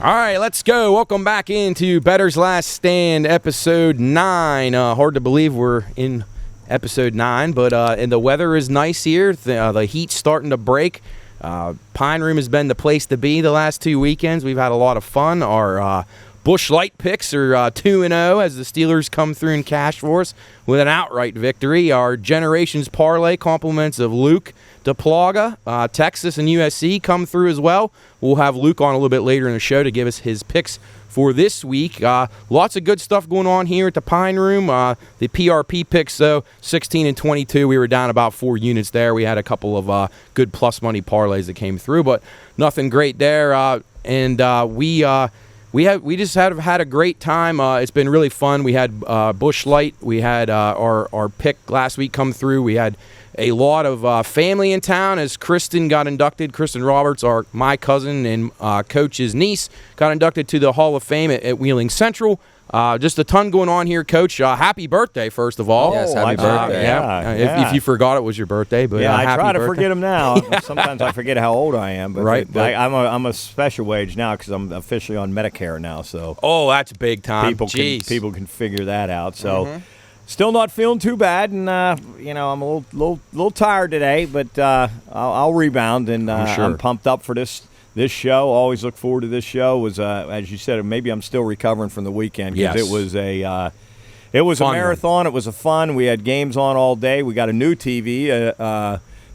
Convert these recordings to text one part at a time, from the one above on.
All right, let's go. Welcome back into Bettor's Last Stand, episode 9. Hard to believe we're in episode 9, but and the weather is nice here. The heat's starting to break. Pine Room has been the place to be the last 2 weekends. We've had a lot of fun. Our Busch Light picks are 2-0 as the Steelers come through and cash for us with an outright victory. Our Generations Parlay compliments of Luke, Duplaga, Texas, and USC come through as well. We'll have Luke on a little bit later in the show to give us his picks for this week. Lots of good stuff going on here at the Pine Room. The PRP picks, though, 16 and 22. We were down about 4 units there. We had a couple of good plus money parlays that came through, but nothing great there. We just had a great time. It's been really fun. We had Busch Light. We had our pick last week come through. We had a lot of family in town as Kristen got inducted. Kristen Roberts, my cousin and Coach's niece, got inducted to the Hall of Fame at Wheeling Central. Just a ton going on here, Coach. Happy birthday, first of all. Yes, happy birthday. If you forgot it was your birthday, but I happy try to birthday. forget them now. Sometimes I forget how old I am. But Right. I'm a special wage now because I'm officially on Medicare now. So that's big time. people can figure that out. So still not feeling too bad, and I'm a little tired today, but I'll rebound, and sure. I'm pumped up for this show. Always look forward to this show. Was as you said, maybe I'm still recovering from the weekend because Yes. it was a Fun marathon. one. It was a fun. We had games on all day. We got a new TV,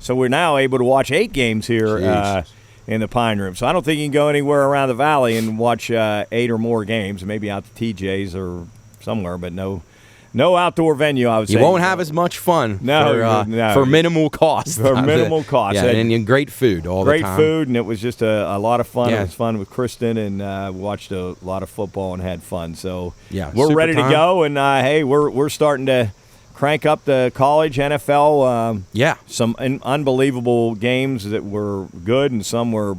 so we're now able to watch 8 games here in the Pine Room. So I don't think you can go anywhere around the valley and watch 8 or more games. Maybe out to TJ's or somewhere, but no outdoor venue, I would say. You won't have as much fun for minimal cost. For minimal cost. Yeah, and great food all the time. Great food, and it was just a lot of fun. Yeah. It was fun with Kristen, and watched a lot of football and had fun. So super we're ready time. to go, and hey, we're starting to crank up the college NFL. Some unbelievable games that were good, and some were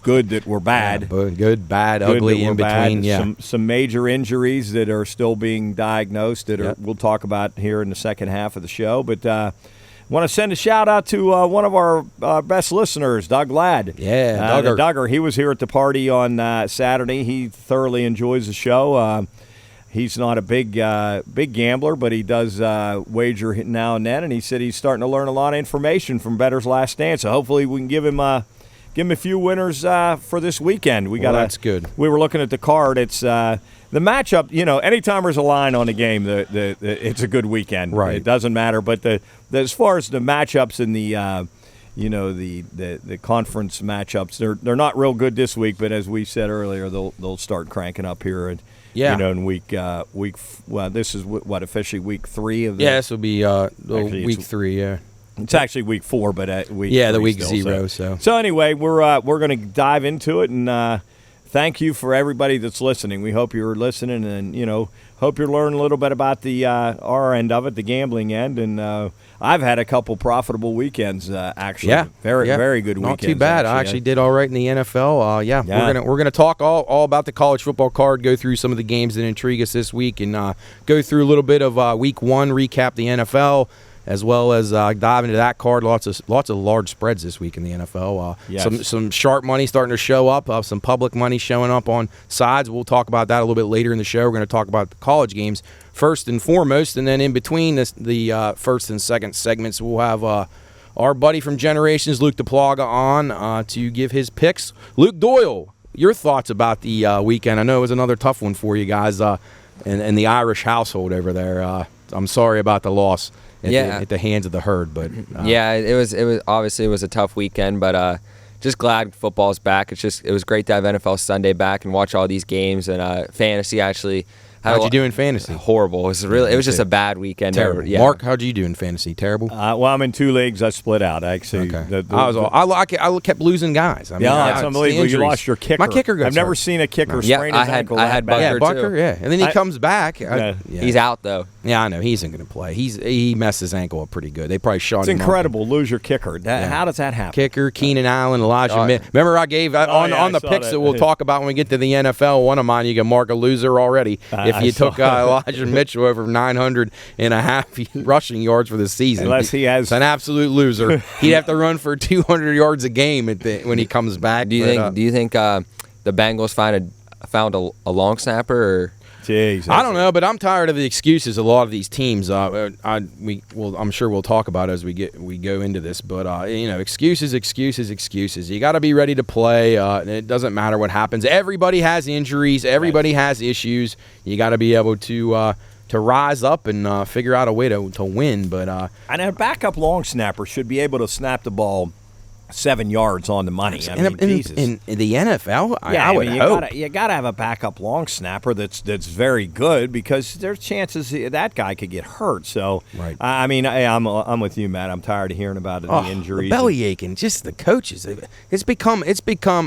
good that were bad. Yeah, good, bad, ugly, in between. Yeah. Some major injuries that are still being diagnosed that we'll talk about here in the second half of the show. But want to send a shout out to one of our best listeners, Doug Ladd. Yeah, Duggar. He was here at the party on Saturday. He thoroughly enjoys the show. He's not a big gambler, but he does wager now and then. And he said he's starting to learn a lot of information from Bettor's Last Stand. So hopefully we can give him a few winners for this weekend. That's good. We were looking at the card. It's the matchup. Anytime there's a line on a game, it's a good weekend. Right. It doesn't matter. But as far as the matchups and the conference matchups, they're not real good this week. But as we said earlier, they'll start cranking up here. And in week. Well, this is officially week 3 of the. Yeah, this will be week 3. Yeah. It's actually week 4, but week the week still, 0. So anyway, we're going to dive into it, and thank you for everybody that's listening. We hope you're listening, and hope you're learning a little bit about the our end of it, the gambling end. And I've had a couple profitable weekends actually. Yeah, very good weekends. Not too bad. I actually did all right in the NFL. We're gonna talk all about the college football card. Go through some of the games that intrigue us this week, and go through a little bit of week 1, recap the NFL. As well as dive into that card. Lots of large spreads this week in the NFL. Some sharp money starting to show up. Some public money showing up on sides. We'll talk about that a little bit later in the show. We're going to talk about the college games first and foremost, and then in between the first and second segments, we'll have our buddy from Generations, Luke Duplaga, on to give his picks. Luke Doyle, your thoughts about the weekend? I know it was another tough one for you guys in the Irish household over there. I'm sorry about the loss. At the hands of the herd, but it was obviously a tough weekend, but just glad football's back. It was great to have NFL Sunday back and watch all these games, and fantasy actually. How'd you do in fantasy? Horrible. It was just a bad weekend. Terrible. Mark, how'd you do in fantasy? Terrible. Well, I'm in 2 leagues. I split out actually. Okay. I kept losing guys. I mean, it's unbelievable. You lost your kicker. My kicker got I've never seen a kicker sprain his ankle. I had Bucker, Bucker. Yeah, and then he comes back. He's out though. Yeah, I know he isn't going to play. He messed his ankle up pretty good. They probably shot him. It's incredible. Lose your kicker. How does that happen? Kicker, Keenan Allen, Elijah. Remember I gave on the picks that we'll talk about when we get to the NFL. One of mine, you can mark a loser already if you took Elijah Mitchell over 900.5 rushing yards for the season. Unless he has an absolute loser, he'd have to run for 200 yards a game when he comes back. Do you think the Bengals found a long snapper? Or? Jeez, I don't know, but I'm tired of the excuses. A lot of these teams, I'm sure we'll talk about as we go into this. But excuses. You got to be ready to play. It doesn't matter what happens. Everybody has injuries. Everybody has issues. You got to be able to rise up and figure out a way to win. But and a backup long snapper should be able to snap the ball 7 yards on the money. Jesus. In the NFL, I would hope. You got to have a backup long snapper that's very good, because there's chances that guy could get hurt. So, right. I'm with you, Matt. I'm tired of hearing about the injuries. The belly aching, just the coaches. It's become.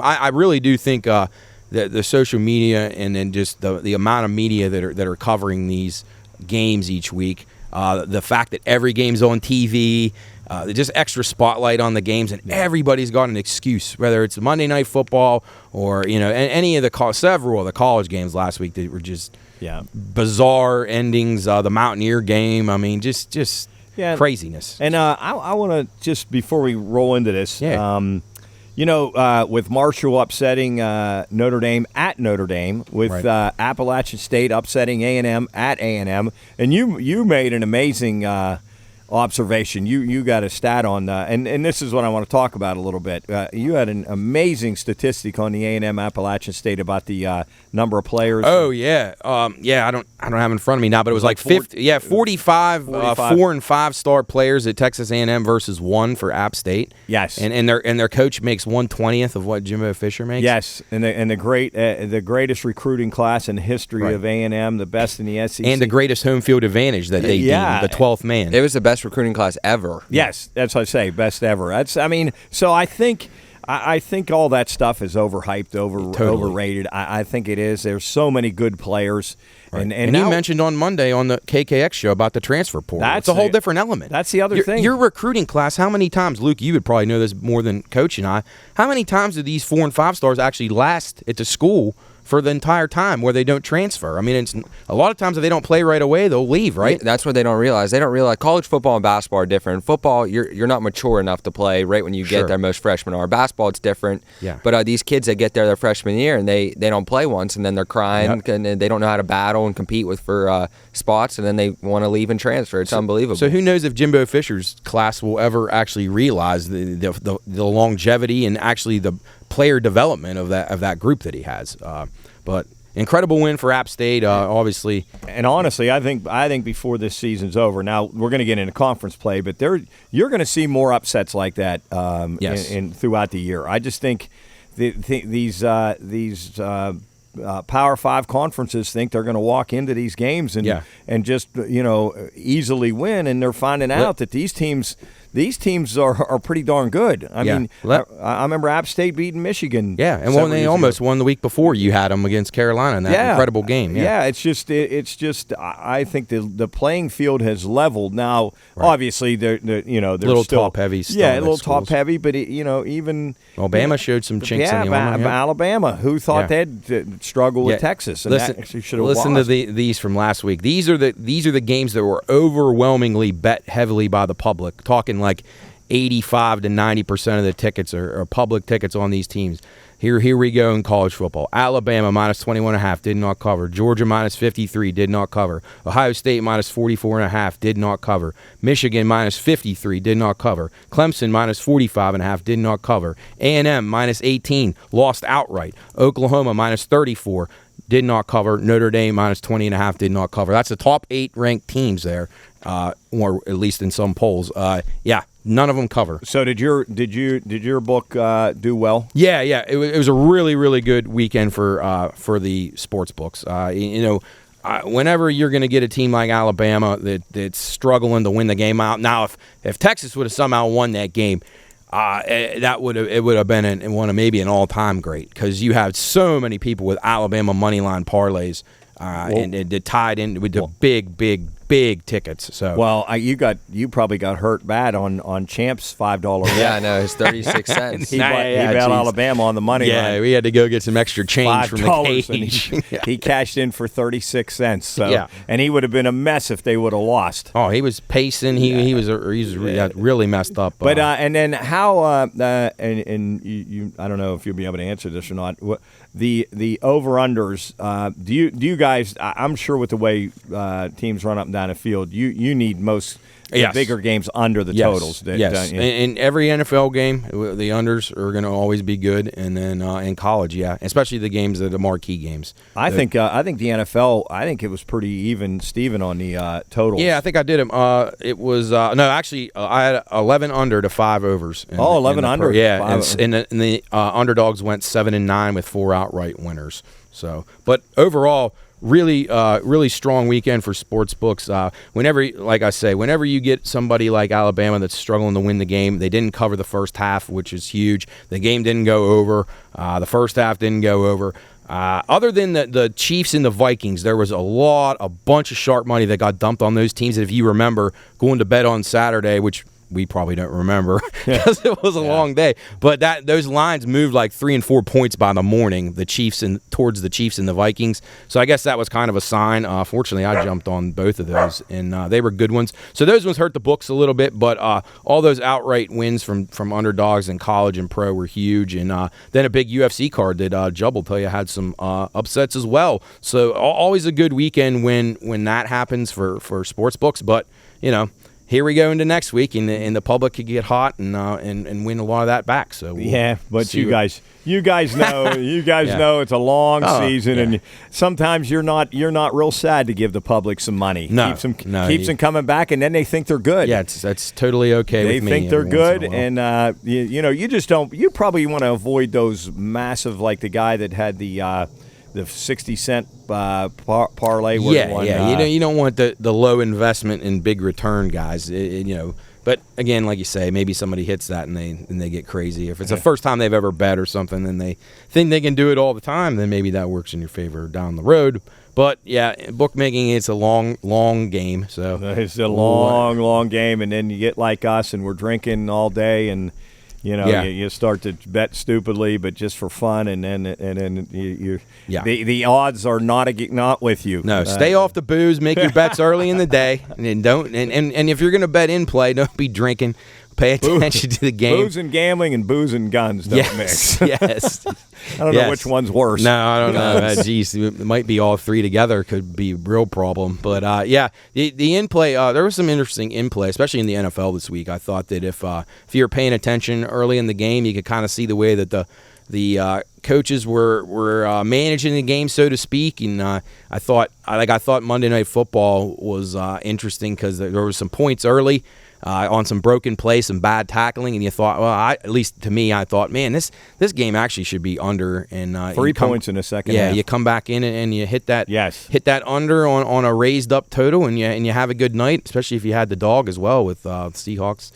I really do think the social media and then just the amount of media that are covering these games each week. The fact that every game's on TV. Just extra spotlight on the games, and everybody's got an excuse, whether it's Monday Night Football or any of several of the college games last week that were just bizarre endings. The Mountaineer game, just craziness. And I want to just, before we roll into this, with Marshall upsetting Notre Dame at Notre Dame, with Appalachian State upsetting A&M at A&M, and you made an amazing observation. You got a stat on and this is what I want to talk about a little bit. You had an amazing statistic on the A&M Appalachian State about the number of players. Oh yeah, I don't have it in front of me now, but it was like 50. 45 4- and 5-star players at Texas A&M versus 1 for App State. Yes, and their coach makes 1/20th of what Jimbo Fisher makes. Yes, and the greatest recruiting class in the history of A&M, the best in the SEC, and the greatest home field advantage that they deemed the 12th man. It was the best recruiting class ever. Yes, that's what I say, best ever. So I think all that stuff is overhyped, overrated. I think it is. There's so many good players. Right. And you mentioned on Monday on the KKX show about the transfer portal. That's a whole different element. That's the other thing. Your recruiting class, how many times, Luke, you would probably know this more than Coach and I, how many times do these 4- and 5-stars actually last at the school for the entire time where they don't transfer? It's a lot of times if they don't play right away, they'll leave, right? That's what they don't realize. They don't realize college football and basketball are different. Football, you're not mature enough to play right when you get there. Most freshmen are. Basketball, it's different. Yeah. But these kids that get there their freshman year and they don't play once, and then they're crying and they don't know how to battle and compete for spots, and then they want to leave and transfer. It's unbelievable. So who knows if Jimbo Fisher's class will ever actually realize the longevity and actually the player development of that group that he has. But incredible win for App State, obviously. And honestly, I think before this season's over, now we're going to get into conference play, but you're going to see more upsets like that throughout the year. I just think these Power 5 conferences think they're going to walk into these games and just easily win, and they're finding out that these teams are pretty darn good. I remember App State beating Michigan. Yeah, and they almost won the week before. You had them against Carolina in that incredible game. Yeah, it's just I think the playing field has leveled now. Right. Obviously, they're little still top heavy. Yeah, a little top heavy, but even Alabama showed some chinks in the armor. Alabama, who thought they'd struggle with Texas, and listen to these from last week. These are the games that were overwhelmingly bet heavily by the public. Talking like 85 to 90% of the tickets are public tickets on these teams. Here we go in college football. Alabama minus 21.5 did not cover. Georgia minus 53 did not cover. Ohio State minus 44.5 did not cover. Michigan minus 53 did not cover. Clemson minus 45.5 did not cover. A&M minus 18 lost outright. Oklahoma minus 34 did not cover. Notre Dame minus 20.5 did not cover. That's the top 8 ranked teams there, or at least in some polls. None of them cover. So did your book do well? Yeah. It was a really, really good weekend for the sports books. Whenever you're going to get a team like Alabama that's struggling to win the game out. Now, if Texas would have somehow won that game, it would have been maybe an all-time great, because you have so many people with Alabama money line parlays, and it tied in with the big big tickets. So Well, you probably got hurt bad on Champ's $5. Yeah, I know. It's 36 cents. He Nah, bet yeah, geez. Alabama on the money line. yeah, we had to go get some extra change from the $5, and cage. he cashed in for 36 cents. So, Yeah. and he would have been a mess if they would have lost. Oh, he was pacing. He was really messed up. But and then how and you I don't know if you'll be able to answer this or not. The over unders. Do you guys? I'm sure with the way teams run up and down the field, you need most. The Yes. bigger games under the totals. Yes. In every NFL game, the unders are going to always be good, and then in college, especially the games that are marquee games. I think the NFL. I think it was pretty even, Steven, on the totals. Yeah, I think I did them. It was actually I had 11 under to 5 overs. 11 under. Yeah, and the underdogs went 7-9 with 4 outright winners. So, but overall, really strong weekend for sports books. Whenever you get somebody like Alabama that's struggling to win the game, they didn't cover the first half, which is huge. The game didn't go over. The first half didn't go over. Other than the Chiefs and the Vikings, there was a bunch of sharp money that got dumped on those teams. And if you remember going to bed on Saturday, which we probably don't remember because it was a long day. But those lines moved like 3 and 4 points by the morning, towards the Chiefs and the Vikings. So I guess that was kind of a sign. Fortunately, I jumped on both of those, and they were good ones. So those ones hurt the books a little bit, but all those outright wins from underdogs in college and pro were huge. And then a big UFC card that Jubb will tell you had some upsets as well. So always a good weekend when that happens for sports books. But, here we go into next week, and the public could get hot and win a lot of that back. So but you guys know know it's a long season, and sometimes you're not real sad to give the public some money. No, keeps them coming back, and then they think they're good. Yeah, that's totally okay. They with me think they're every once good, in a while. and you just don't. You probably want to avoid those massive, like the guy that had the 60-cent parlay. You don't want the low investment and big return guys. But again, like you say, maybe somebody hits that and they get crazy. If it's the first time they've ever bet or something, and they think they can do it all the time, then maybe that works in your favor down the road. But bookmaking, it's a long game. So it's a long game, and then you get like us, and we're drinking all day, and you start to bet stupidly, but just for fun, and then the odds are not with you. No, stay off the booze. Make your bets early in the day, and don't. And if you're going to bet in play, don't be drinking. Pay attention to the game. Booze and gambling and booze and guns don't mix. Yes. I don't know which one's worse. No, I don't know. Geez, it might be all three together. Could be a real problem. But, the in-play, there was some interesting in-play, especially in the NFL this week. I thought that if you're paying attention early in the game, you could kind of see the way that the coaches were managing the game, so to speak. And I thought Monday Night Football was interesting because there were some points early. On some broken play, some bad tackling, and you thought, at least to me, I thought, man, this game actually should be under. And 3 points in the second half. You come back in and you hit that under on a raised up total, and you have a good night, especially if you had the dog as well with Seahawks.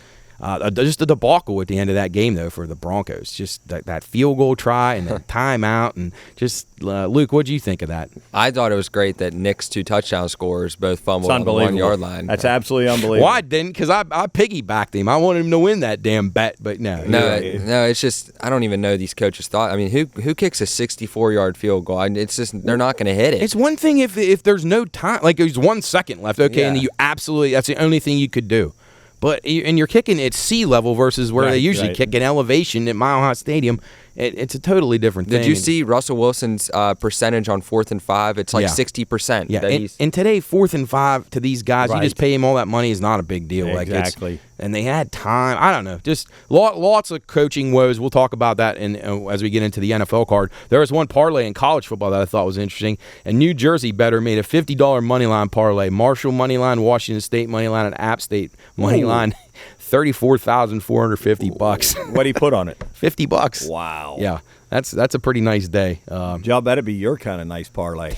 Just a debacle at the end of that game, though, for the Broncos. Just that field goal try and the timeout. And just, Luke, what do you think of that? I thought it was great that Nick's 2 touchdown scores both fumbled on the 1 yard line. That's absolutely unbelievable. Well, I didn't, because I piggybacked him. I wanted him to win that damn bet, but no. No, it's just, I don't even know these coaches thought. I mean, who kicks a 64-yard field goal? It's just, they're not going to hit it. It's one thing if there's no time, like there's 1 second left, okay, and that's the only thing you could do. But you're kicking at sea level versus where they usually kick in elevation at Mile High Stadium. It's a totally different thing. Did you see Russell Wilson's percentage on 4th and 5? It's like 60%. Yeah, and today 4th and 5 to these guys, you just pay him all that money is not a big deal. Exactly. And they had time. I don't know. Just lots of coaching woes. We'll talk about that as we get into the NFL card. There was one parlay in college football that I thought was interesting. And New Jersey Bettor made a $50 money line parlay. Marshall money line, Washington State money line, and App State money line. $34,450. What did he put on it? $50. Wow. Yeah, that's a pretty nice day. Job, that'd be your kind of nice parlay.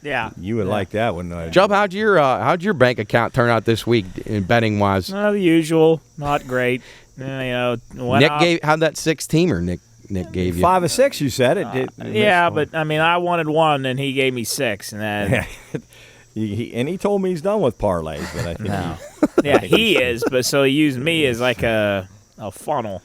Yeah, you would like that one. Job, how'd your bank account turn out this week in betting wise? The usual, not great. How'd that 6-teamer Nick gave you? 5 or 6, you said it. But I mean, I wanted 1, and he gave me 6, and then. He told me he's done with parlays, but I think No. Yeah, he is, but so he used me as like a funnel.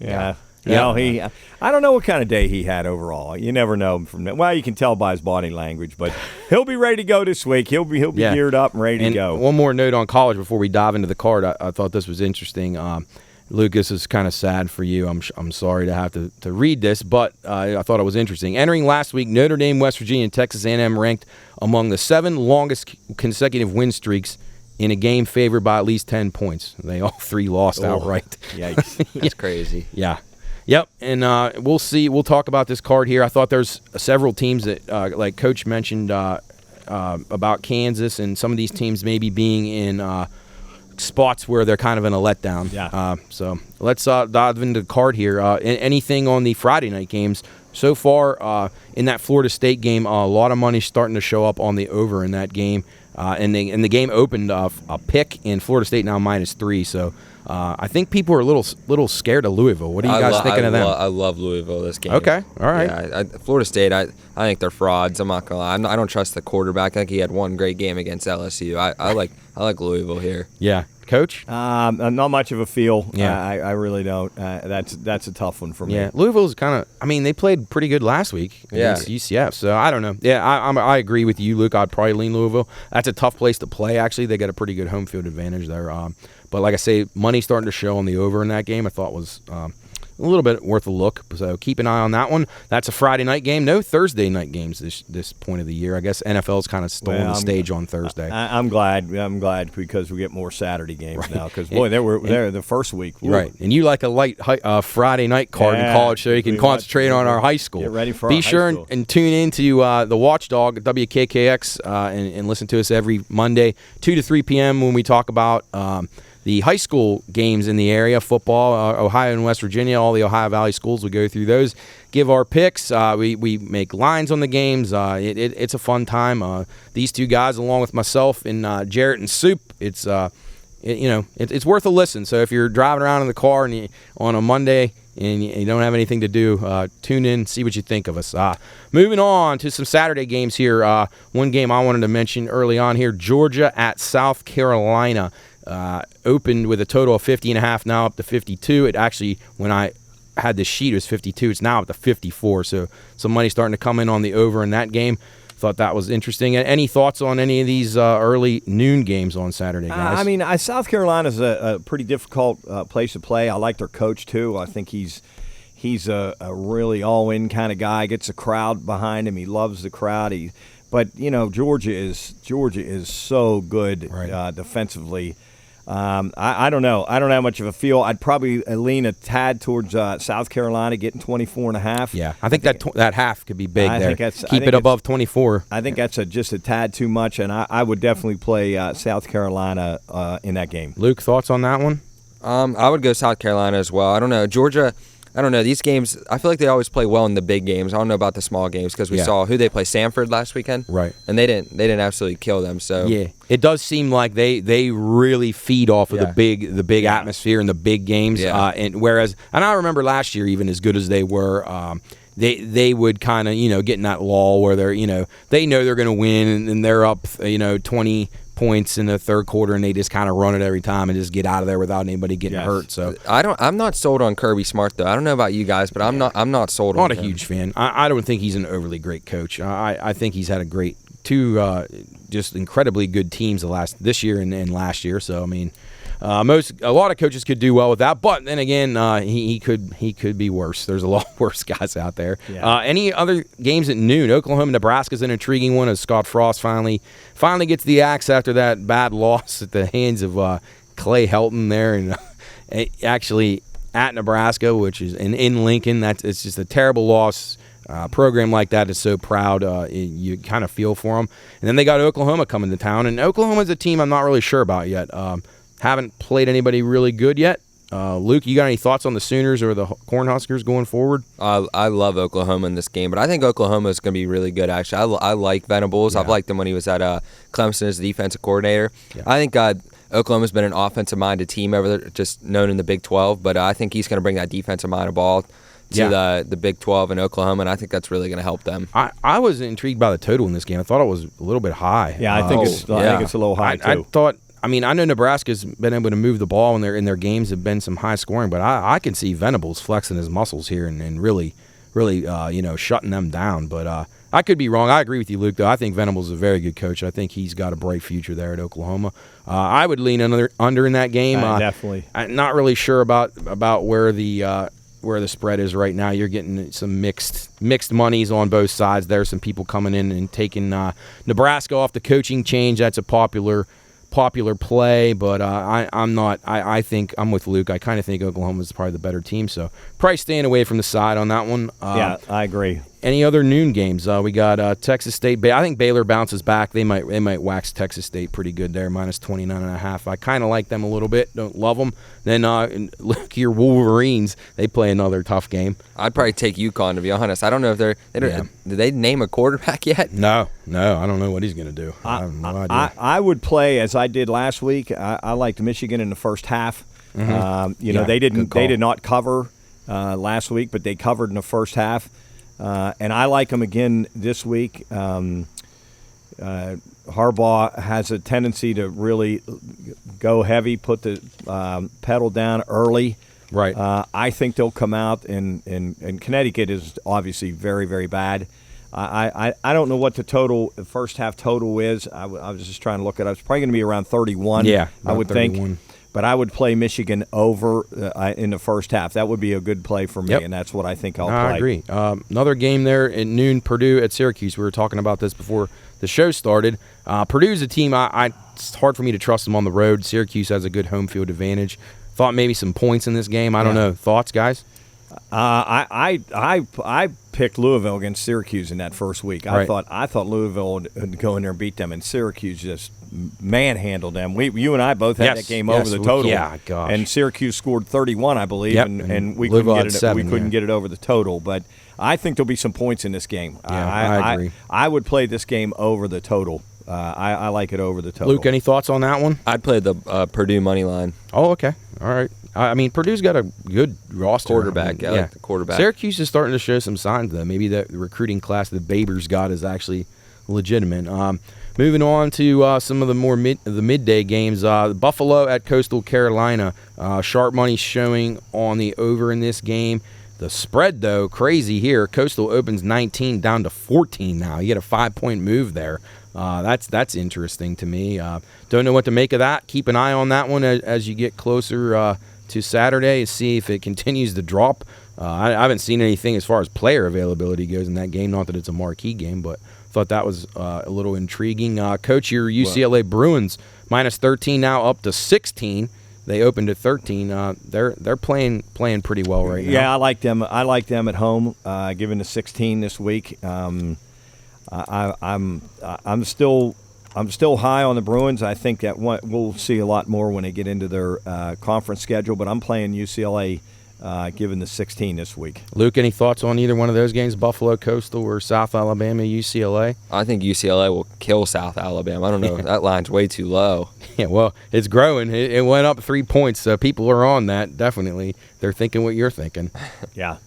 Yeah. Yeah. I don't know what kind of day he had overall. You never know from that. Well, you can tell by his body language, but he'll be ready to go this week. He'll be geared up and ready to go. One more note on college before we dive into the card. I thought this was interesting. Lucas, is kind of sad for you. I'm sorry to have to read this, but I thought it was interesting. Entering last week, Notre Dame, West Virginia, and Texas A&M ranked among the 7 longest consecutive win streaks in a game favored by at least 10 points. They all 3 lost outright. Yikes. That's crazy. Yeah. Yep, and we'll see. We'll talk about this card here. I thought there's several teams that, like Coach mentioned about Kansas, and some of these teams maybe being in spots where they're kind of in a letdown. Yeah. So let's dive into the card here. Anything on the Friday night games? So far in that Florida State game, a lot of money starting to show up on the over in that game. And the game opened a pick in Florida State, now -3. So I think people are a little scared of Louisville. What are you guys thinking of them? I love Louisville this game. Okay, all right. Yeah, Florida State, I think they're frauds. I'm not gonna lie. I don't trust the quarterback. I think he had one great game against LSU. I like Louisville here. Yeah, Coach. Not much of a feel. Yeah. I really don't. That's a tough one for me. Yeah, Louisville's kind of. I mean, they played pretty good last week against UCF. So I don't know. Yeah, I agree with you, Luke. I'd probably lean Louisville. That's a tough place to play. Actually, they got a pretty good home field advantage there. But like I say, money starting to show on the over in that game. I thought was a little bit worth a look. So keep an eye on that one. That's a Friday night game. No Thursday night games this point of the year. I guess NFL's kind of stolen the stage on Thursday. I'm glad because we get more Saturday games now. Because boy, they were there the first week. Woo. Right, and you like a light Friday night card in college, so you can concentrate on our high school. Get ready for Be our sure high school. and tune in to the Watchdog WKKX and listen to us every Monday 2 to 3 p.m. when we talk about the high school games in the area, football, Ohio and West Virginia, all the Ohio Valley schools. We go through those, give our picks. We make lines on the games. It's a fun time. These two guys, along with myself and Jarrett and Soup, it's worth a listen. So if you're driving around in the car and on a Monday and you don't have anything to do, tune in, see what you think of us. Moving on to some Saturday games here. One game I wanted to mention early on here, Georgia at South Carolina. Opened with a total of 50.5, now up to 52. It actually, when I had this sheet, it was 52. It's now up to 54. So some money starting to come in on the over in that game. Thought that was interesting. Any thoughts on any of these early noon games on Saturday, guys? I mean, South Carolina's a pretty difficult place to play. I like their coach too. I think he's a really all-in kind of guy. Gets a crowd behind him. He loves the crowd. But Georgia is so good defensively. I don't know. I don't have much of a feel. I'd probably lean a tad towards South Carolina getting 24.5. Yeah, I think that half could be big there. Keep it above 24. I think that's just a tad too much, and I would definitely play South Carolina in that game. Luke, thoughts on that one? I would go South Carolina as well. I don't know. Georgia, I don't know. These games, I feel like they always play well in the big games. I don't know about the small games because we saw who they play, Samford last weekend. Right. And they didn't absolutely kill them. So yeah, it does seem like they really feed off of the big atmosphere and the big games. Yeah. And I remember last year, even as good as they were, they would kind of get in that lull where they know they're going to win and they're up 20 points in the third quarter and they just kind of run it every time and just get out of there without anybody getting hurt. So I'm not sold on Kirby Smart though. I don't know about you guys, but I'm not sold on him. Not a huge fan. I don't think he's an overly great coach. I think he's had a great just incredibly good teams this year and last year. So I mean, a lot of coaches could do well with that, but then again, he could be worse. There's a lot worse guys out there. Yeah. Any other games at noon? Oklahoma, Nebraska's an intriguing one as Scott Frost finally gets the axe after that bad loss at the hands of Clay Helton there, and actually at Nebraska, which is in Lincoln. It's just a terrible loss. Program like that is so proud. You kind of feel for them. And then they got Oklahoma coming to town, and Oklahoma's a team I'm not really sure about yet. Haven't played anybody really good yet. Luke, you got any thoughts on the Sooners or the Cornhuskers going forward? I love Oklahoma in this game, but I think Oklahoma is going to be really good, actually. I like Venables. Yeah. I've liked him when he was at Clemson as the defensive coordinator. Yeah. I think Oklahoma's been an offensive-minded team over there, just known in the Big 12, but I think he's going to bring that defensive-minded ball. to the Big 12 in Oklahoma, and I think that's really going to help them. I was intrigued by the total in this game. I thought it was a little bit high. Yeah, I think it's a little high too. I thought. I mean, I know Nebraska's been able to move the ball in their games, have been some high scoring, but I can see Venables flexing his muscles here and really shutting them down. But I could be wrong. I agree with you, Luke, though. I think Venables is a very good coach. I think he's got a bright future there at Oklahoma. I would lean under in that game. Definitely. I'm not really sure about where the spread is right now. You're getting some mixed monies on both sides there. Some people coming in and taking Nebraska off the coaching change. That's a popular play, but I'm not. I think I'm with Luke. I kind of think Oklahoma is probably the better team, so probably staying away from the side on that one. Yeah, I agree. Any other noon games? We got Texas State. I think Baylor bounces back. They might wax Texas State pretty good there, minus 29.5. I kind of like them a little bit. Don't love them. Then look, your Wolverines. They play another tough game. I'd probably take UConn, to be honest. I don't know if did they name a quarterback yet? No. I don't know what he's going to do. I have no idea. I would play as I did last week. I liked Michigan in the first half. Mm-hmm. They did not cover last week, but they covered in the first half. And I like them again this week. Harbaugh has a tendency to really go heavy, put the pedal down early. Right. I think they'll come out, and Connecticut is obviously very, very bad. I don't know what the first half total is. I was just trying to look it up. It's probably going to be around 31. Yeah, I would 31. think. But I would play Michigan over in the first half. That would be a good play for me, and that's what I think I'll play. I agree. Another game there at noon, Purdue at Syracuse. We were talking about this before the show started. Purdue's a team it's hard for me to trust them on the road. Syracuse has a good home field advantage. Thought maybe some points in this game. I don't know. Thoughts, guys? I picked Louisville against Syracuse in that first week. I thought Louisville would go in there and beat them, and Syracuse just manhandled them. You and I both had that game over the total. Yeah, gosh. And Syracuse scored 31, I believe, and we Louisville couldn't get it over the total. But I think there'll be some points in this game. Yeah, I agree. I would play this game over the total. I like it over the total. Luke, any thoughts on that one? I'd play the Purdue money line. Oh, okay. All right. I mean, Purdue's got a good roster. Quarterback, like the quarterback. Syracuse is starting to show some signs, though. Maybe the recruiting class that Babers got is actually legitimate. Moving on to some of the more midday games. Buffalo at Coastal Carolina. Sharp money showing on the over in this game. The spread, though, crazy here. Coastal opens 19 down to 14 now. You get a 5-point move there. That's interesting to me. Don't know what to make of that. Keep an eye on that one as you get closer to Saturday, see if it continues to drop. I haven't seen anything as far as player availability goes in that game. Not that it's a marquee game, but thought that was a little intriguing. Coach, your UCLA Bruins minus 13 now up to 16. They opened at 13. They're playing pretty well right now. Yeah, I like them. I like them at home. Given the 16 this week. I'm still high on the Bruins. I think that we'll see a lot more when they get into their conference schedule. But I'm playing UCLA, given the 16 this week. Luke, any thoughts on either one of those games, Buffalo Coastal or South Alabama UCLA? I think UCLA will kill South Alabama. I don't know. That line's way too low. Yeah, well, it's growing. It went up 3 points, so people are on that. Definitely, they're thinking what you're thinking. Yeah.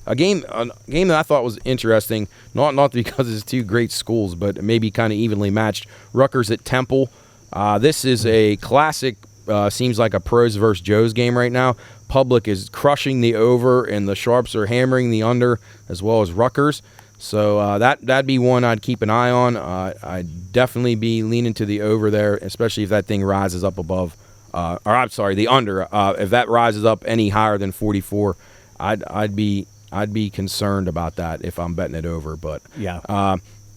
A game that I thought was interesting, not because it's two great schools, but maybe kind of evenly matched. Rutgers at Temple. This is a classic, seems like a pros versus Joes game right now. Public is crushing the over, and the Sharps are hammering the under, as well as Rutgers. So that'd be one I'd keep an eye on. I'd definitely be leaning to the over there, especially if that thing rises up above. The under. If that rises up any higher than 44, I'd be concerned about that if I'm betting it over. But yeah,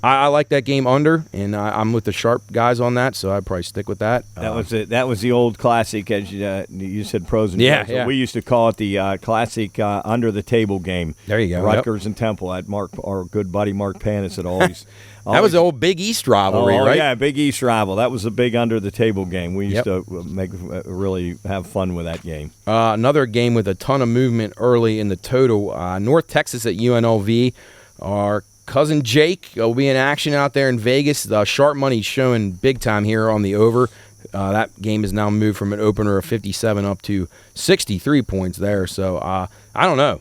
I like that game under, and I'm with the Sharp guys on that, so I'd probably stick with that. That was it. That was the old classic, as you said, pros and cons. Yeah. We used to call it the classic under the table game. There you go. Rutgers and Temple. At our good buddy Mark Panis had always. That was the old Big East rivalry, right? Yeah, Big East rival. That was a big under the table game. We used to really have fun with that game. Another game with a ton of movement early in the total. North Texas at UNLV. Our cousin Jake will be in action out there in Vegas. The sharp money showing big time here on the over. That game has now moved from an opener of 57 up to 63 points there. So I don't know.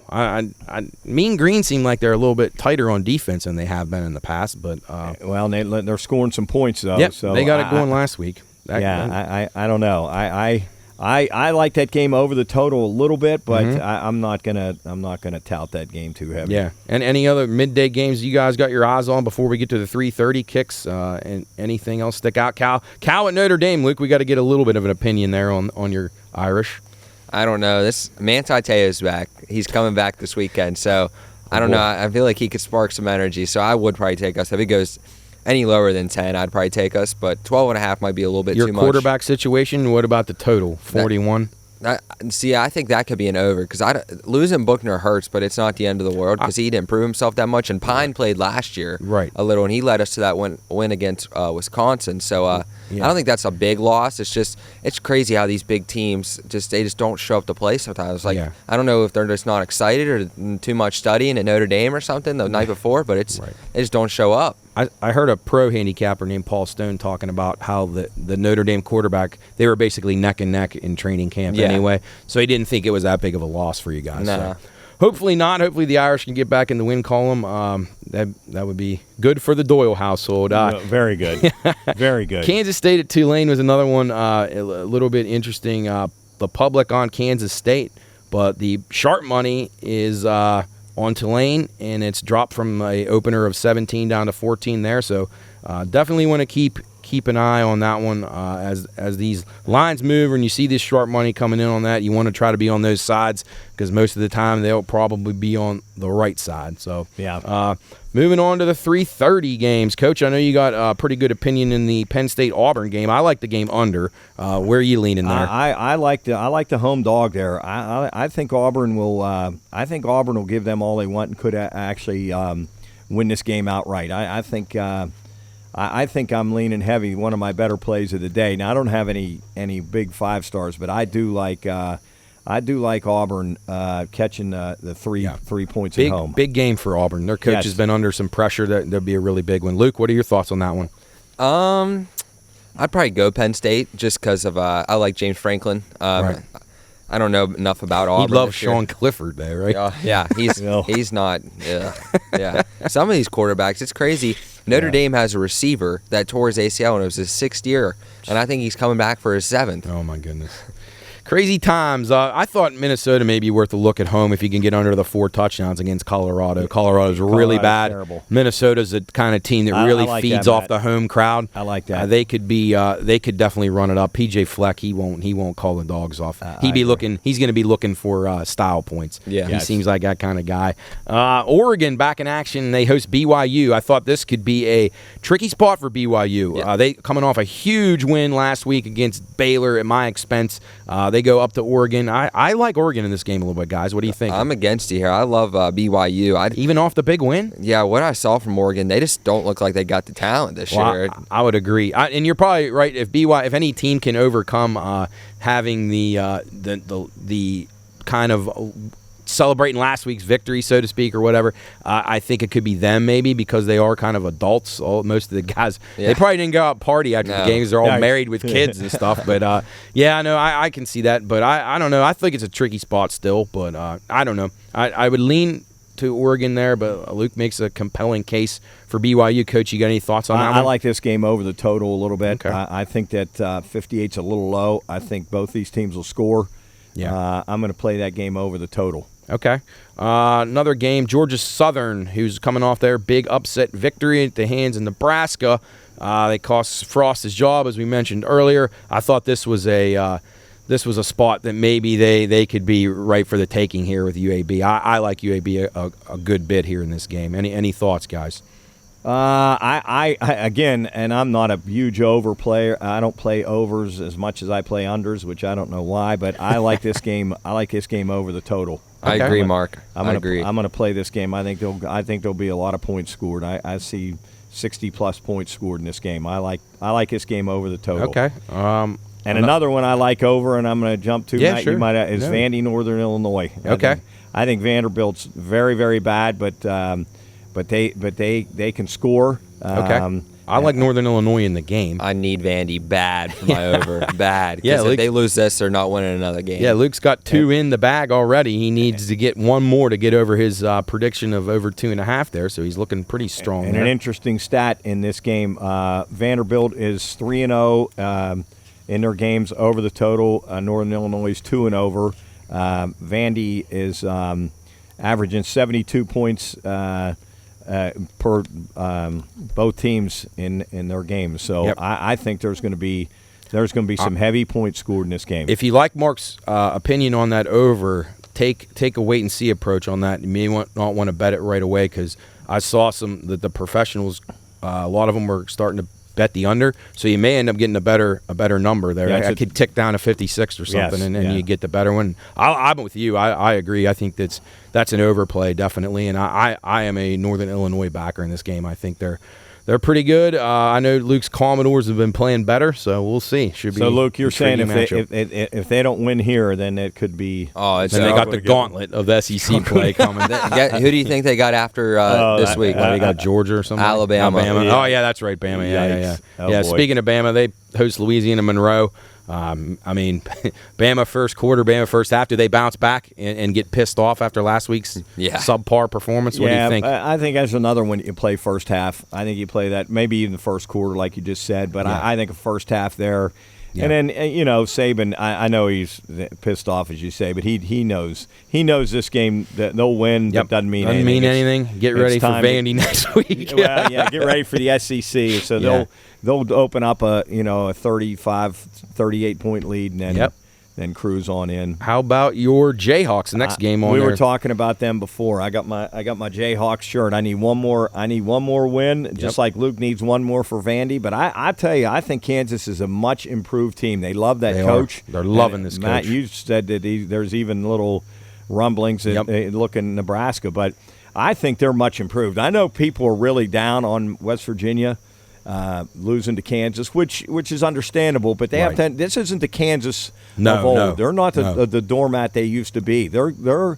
Mean Green seem like they're a little bit tighter on defense than they have been in the past. But well, they're scoring some points though. Yep, so they got it going last week. I don't know. I like that game over the total a little bit, but I'm not gonna tout that game too heavy. Yeah. And any other midday games you guys got your eyes on before we get to the 3:30 kicks? And anything else stick out? Cal at Notre Dame, Luke. We got to get a little bit of an opinion there on your Irish. I don't know. This Manti Te'o's back. He's coming back this weekend, so I don't know. I feel like he could spark some energy. So I would probably take us if he goes any lower than 10, I'd probably take us, but 12.5 might be a little bit too much. Your quarterback situation, what about the total? 41? I think that could be an over because losing Buckner hurts, but it's not the end of the world because he didn't prove himself that much. And Pine played last year a little, and he led us to that win against Wisconsin. So I don't think that's a big loss. It's crazy how these big teams they just don't show up to play sometimes. I don't know if they're just not excited or too much studying at Notre Dame or something the night before, but they just don't show up. I heard a pro handicapper named Paul Stone talking about how the Notre Dame quarterback, they were basically neck and neck in training camp anyway, so he didn't think it was that big of a loss for you guys. Nah. So hopefully not. Hopefully the Irish can get back in the win column. That would be good for the Doyle household. Very good. Very good. Kansas State at Tulane was another one, a little bit interesting. The public on Kansas State, but the sharp money is on Tulane, and it's dropped from an opener of 17 down to 14 there. So definitely want to keep an eye on that one as these lines move, and you see this sharp money coming in on that. You want to try to be on those sides because most of the time they'll probably be on the right side. So moving on to the 3:30 games, Coach. I know you got a pretty good opinion in the Penn State Auburn game. I like the game under. Where are you leaning there? I like the home dog there. I think Auburn will. I think Auburn will give them all they want and could actually win this game outright. I think I'm leaning heavy. One of my better plays of the day. Now I don't have any big 5 stars, but I do like Auburn catching the 3 points at home. Big game for Auburn. Their coach has been under some pressure. That'll be a really big one. Luke, what are your thoughts on that one? I'd probably go Penn State just because of I like James Franklin. Right. I don't know enough about Auburn. He loves Sean Clifford there, right? Yeah, he's not. Yeah. Some of these quarterbacks, it's crazy. Notre Dame has a receiver that tore his ACL and it was his 6th year, and I think he's coming back for his 7th. Oh my goodness. Crazy times. I thought Minnesota may be worth a look at home if you can get under the 4 touchdowns against Colorado. Colorado's really bad. Terrible. Minnesota's the kind of team that really feeds off the home crowd. I like that. They could definitely run it up. PJ Fleck, he won't call the dogs off. He's going to be looking for style points. Yeah. He seems like that kind of guy. Oregon back in action. They host BYU. I thought this could be a tricky spot for BYU. Yeah. They coming off a huge win last week against Baylor at my expense. They go up to Oregon. I like Oregon in this game a little bit, guys. What do you think? I'm against you here. I love BYU. Even off the big win? Yeah, what I saw from Oregon, they just don't look like they got the talent this year. I would agree. And you're probably right. If any team can overcome having the kind of celebrating last week's victory, so to speak, or whatever, I think it could be them maybe because they are kind of adults. Most of the guys, they probably didn't go out party after the games. They're all married with kids and stuff. But I can see that. But I don't know. I think it's a tricky spot still. But I don't know. I would lean to Oregon there, but Luke makes a compelling case for BYU. Coach, you got any thoughts on that one? I like this game over the total a little bit. Okay. I think that 58's a little low. I think both these teams will score. Yeah. I'm going to play that game over the total. Okay. Another game, Georgia Southern, who's coming off their big upset victory at the hands of Nebraska. They cost Frost his job, as we mentioned earlier. I thought this was a spot that maybe they could be right for the taking here with UAB. I like UAB a good bit here in this game. Any thoughts, guys? I again, and I'm not a huge over player. I don't play overs as much as I play unders, which I don't know why, but I like this game. I like this game over the total. I agree, Mark. I agree. I'm going to play this game. I think there'll be a lot of points scored. I see 60+ points scored in this game. I like this game over the total. Okay. And another one I like over, and I'm going to jump to. Yeah, sure. Is Vandy Northern Illinois. Okay. I think Vanderbilt's very, very bad, but they can score. Okay. I like Northern Illinois in the game. I need Vandy bad for my over. Bad. Yeah, if they lose this, they're not winning another game. Yeah, Luke's got 2 in the bag already. He needs to get 1 more to get over his prediction of over 2.5 there, so he's looking pretty strong. And there. an interesting stat in this game, Vanderbilt is 3-0 in their games over the total. Northern Illinois is 2 and over. Vandy is averaging 72 points per both teams in their games. So yep. I think there's going to be some heavy points scored in this game. If you like Mark's opinion on that over, take a wait and see approach on that. You may not want to bet it right away because I saw that the professionals, a lot of them were starting to bet the under, so you may end up getting a better number there. Yeah, I could tick down to 56 or something, yes, and you get the better one. I'm with you. I agree. I think that's an overplay definitely, and I am a Northern Illinois backer in this game. I think they're pretty good. I know Luke's Commodores have been playing better, so we'll see. Should be. So Luke, you're saying if they don't win here, then it could be. Then they got the gauntlet of SEC play coming. Who do you think they got after this week? They got Georgia or something. Alabama. Yeah. Oh yeah, that's right, Bama. Yeah. Oh, Speaking of Bama, they host Louisiana Monroe. I mean, Bama first quarter, Bama first half. Do they bounce back and get pissed off after last week's subpar performance? What do you think? I think that's another one you play first half. I think you play that maybe even the first quarter, like you just said. But I think a first half there. Yeah. And then, Saban, I know he's pissed off, as you say, but he knows this game that they'll win. Yep. But doesn't mean anything. Get ready for Vandy next week. Get ready for the SEC. So they'll open up a 35, 38 point lead and then cruise on in. How about your Jayhawks? The next game on we there. were talking about them before. I got my Jayhawks shirt. I need one more win, just like Luke needs one more for Vandy. But I tell you, I think Kansas is a much improved team. They love that coach. They're loving this coach. Matt, you said that there's even little rumblings that they look in Nebraska, but I think they're much improved. I know people are really down on West Virginia. Losing to Kansas, which is understandable, but they have to. This isn't the Kansas of old. No, they're not the doormat they used to be. They're going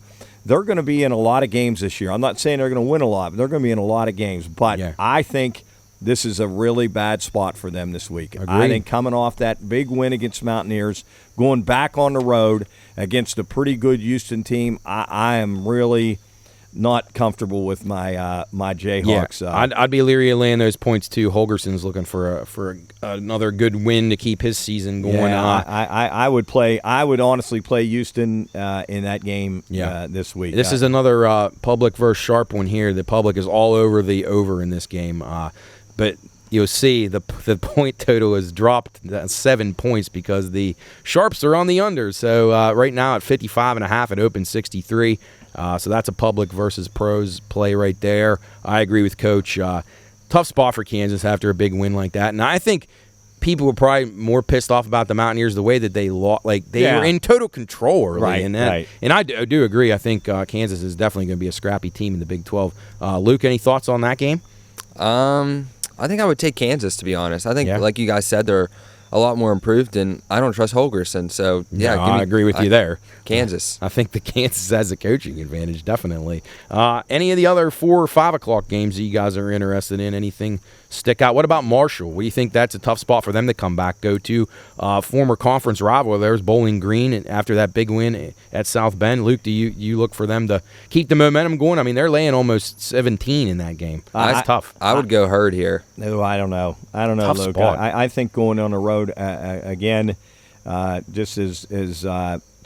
to be in a lot of games this year. I'm not saying they're going to win a lot, but they're going to be in a lot of games. But I think this is a really bad spot for them this week. Agreed. I think coming off that big win against Mountaineers, going back on the road against a pretty good Houston team, I am really not comfortable with my my Jayhawks. Yeah, I'd be leery of laying those points too. Holgerson's looking for another good win to keep his season going. I would honestly play Houston in that game this week. This is another public versus sharp one here. The public is all over the over in this game, but you'll see the point total has dropped 7 points because the sharps are on the under. So right now at 55.5, it opened 63. So that's a public versus pros play right there. I agree with Coach. Tough spot for Kansas after a big win like that. And I think people were probably more pissed off about the Mountaineers the way that they lost. Like they were in total control early. Right, and I do agree. I think Kansas is definitely going to be a scrappy team in the Big 12. Luke, any thoughts on that game? I think I would take Kansas, to be honest. I think, like you guys said, they're a lot more improved, and I don't trust Holgerson. So, I agree with you there. Kansas. I think the Kansas has a coaching advantage, definitely. Any of the other 4 or 5 o'clock games that you guys are interested in? Anything stick out? What about Marshall? What do you think that's a tough spot for them to come back, go to? Former conference rival, there's Bowling Green, and after that big win at South Bend. Luke, do you look for them to keep the momentum going? I mean, they're laying almost 17 in that game. That's tough. I would go Herd here. No, I don't know, tough Luke. Spot. I think going on the road again, just as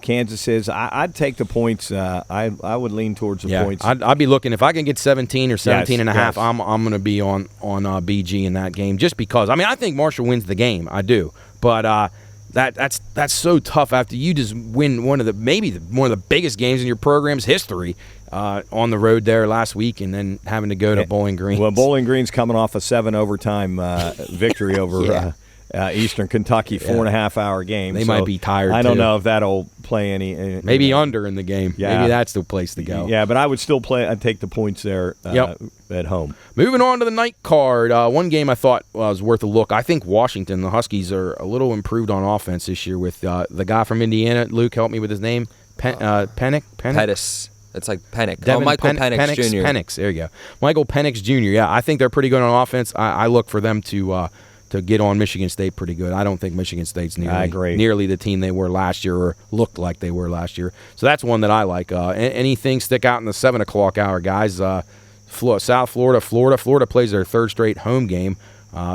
Kansas is, I'd take the points. I would lean towards the points. I'd be looking, if I can get 17 or 17 and a half, I'm going to be on BG in that game just because. I mean, I think Marshall wins the game. I do. But that's so tough after you just win one of the biggest games in your program's history on the road there last week, and then having to go to Bowling Green. Well, Bowling Green's coming off a 7 overtime victory over Eastern Kentucky, 4.5 hour game. They might be tired. I don't know if that'll play any. Maybe under in the game. Yeah. Maybe that's the place to go. Yeah, but I would still play. I'd take the points there at home. Moving on to the night card, one game I thought was worth a look. I think Washington, the Huskies, are a little improved on offense this year with the guy from Indiana. Luke, help me with his name. Pettis. It's like Penix. Michael Penix Jr. Penix, there you go. Michael Penix Jr. Yeah, I think they're pretty good on offense. I look for them to get on Michigan State pretty good. I don't think Michigan State's nearly the team they were last year or looked like they were last year. So that's one that I like. Anything stick out in the 7 o'clock hour, guys? South Florida. Florida plays their third straight home game.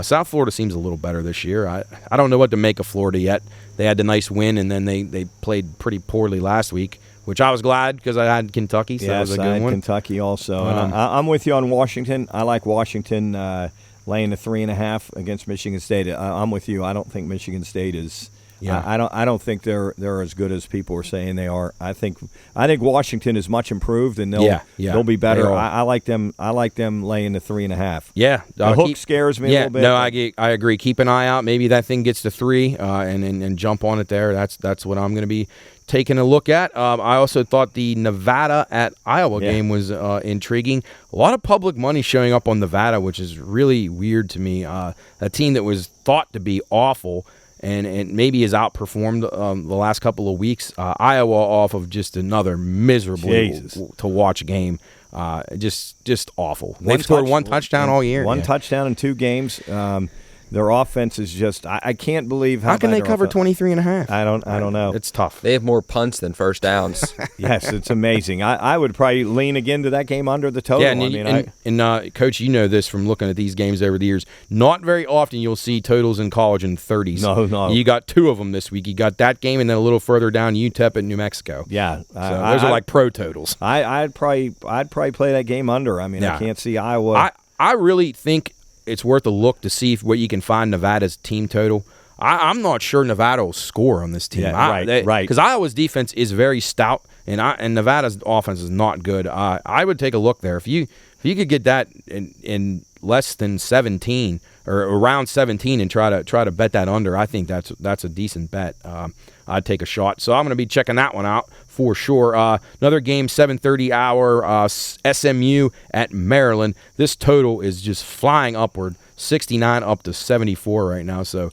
South Florida seems a little better this year. I don't know what to make of Florida yet. They had the nice win, and then they played pretty poorly last week, which I was glad because I had Kentucky, so that was a good one. Yes, I had Kentucky also. I'm with you on Washington. I like Washington laying the 3.5 against Michigan State. I'm with you. I don't think Michigan State is. Yeah. I don't think they're as good as people are saying they are. I think Washington is much improved, and they'll be better. I like them. I like them laying the 3.5. Yeah, the hook scares me a little bit. No, I agree. Keep an eye out. Maybe that thing gets to 3, and jump on it there. That's what I'm going to be taking a look at. I also thought the Nevada at Iowa game was intriguing. A lot of public money showing up on Nevada, which is really weird to me. A team that was thought to be awful and maybe has outperformed the last couple of weeks. Iowa off of just another miserable to watch game. Just awful. They've scored one touchdown all year. One touchdown in 2 games. Their offense is just I can't believe how can they cover 23.5? I don't know. It's tough. They have more punts than first downs. Yes, it's amazing. I would probably lean again to that game under the total. Yeah, and Coach, you know this from looking at these games over the years. Not very often you'll see totals in college in 30s. No. You got 2 of them this week. You got that game, and then a little further down, UTEP at New Mexico. Yeah, so those are like pro totals. I'd probably play that game under. I mean, I can't see Iowa. I really think it's worth a look to see what you can find Nevada's team total. I'm not sure Nevada will score on this team. Yeah, right. Because Iowa's defense is very stout, and Nevada's offense is not good. I would take a look there. If you could get that in less than 17 or around 17 and try to bet that under, I think that's a decent bet. I'd take a shot. So I'm going to be checking that one out for sure. Another game, 7:30 hour, SMU at Maryland. This total is just flying upward, 69 up to 74 right now. So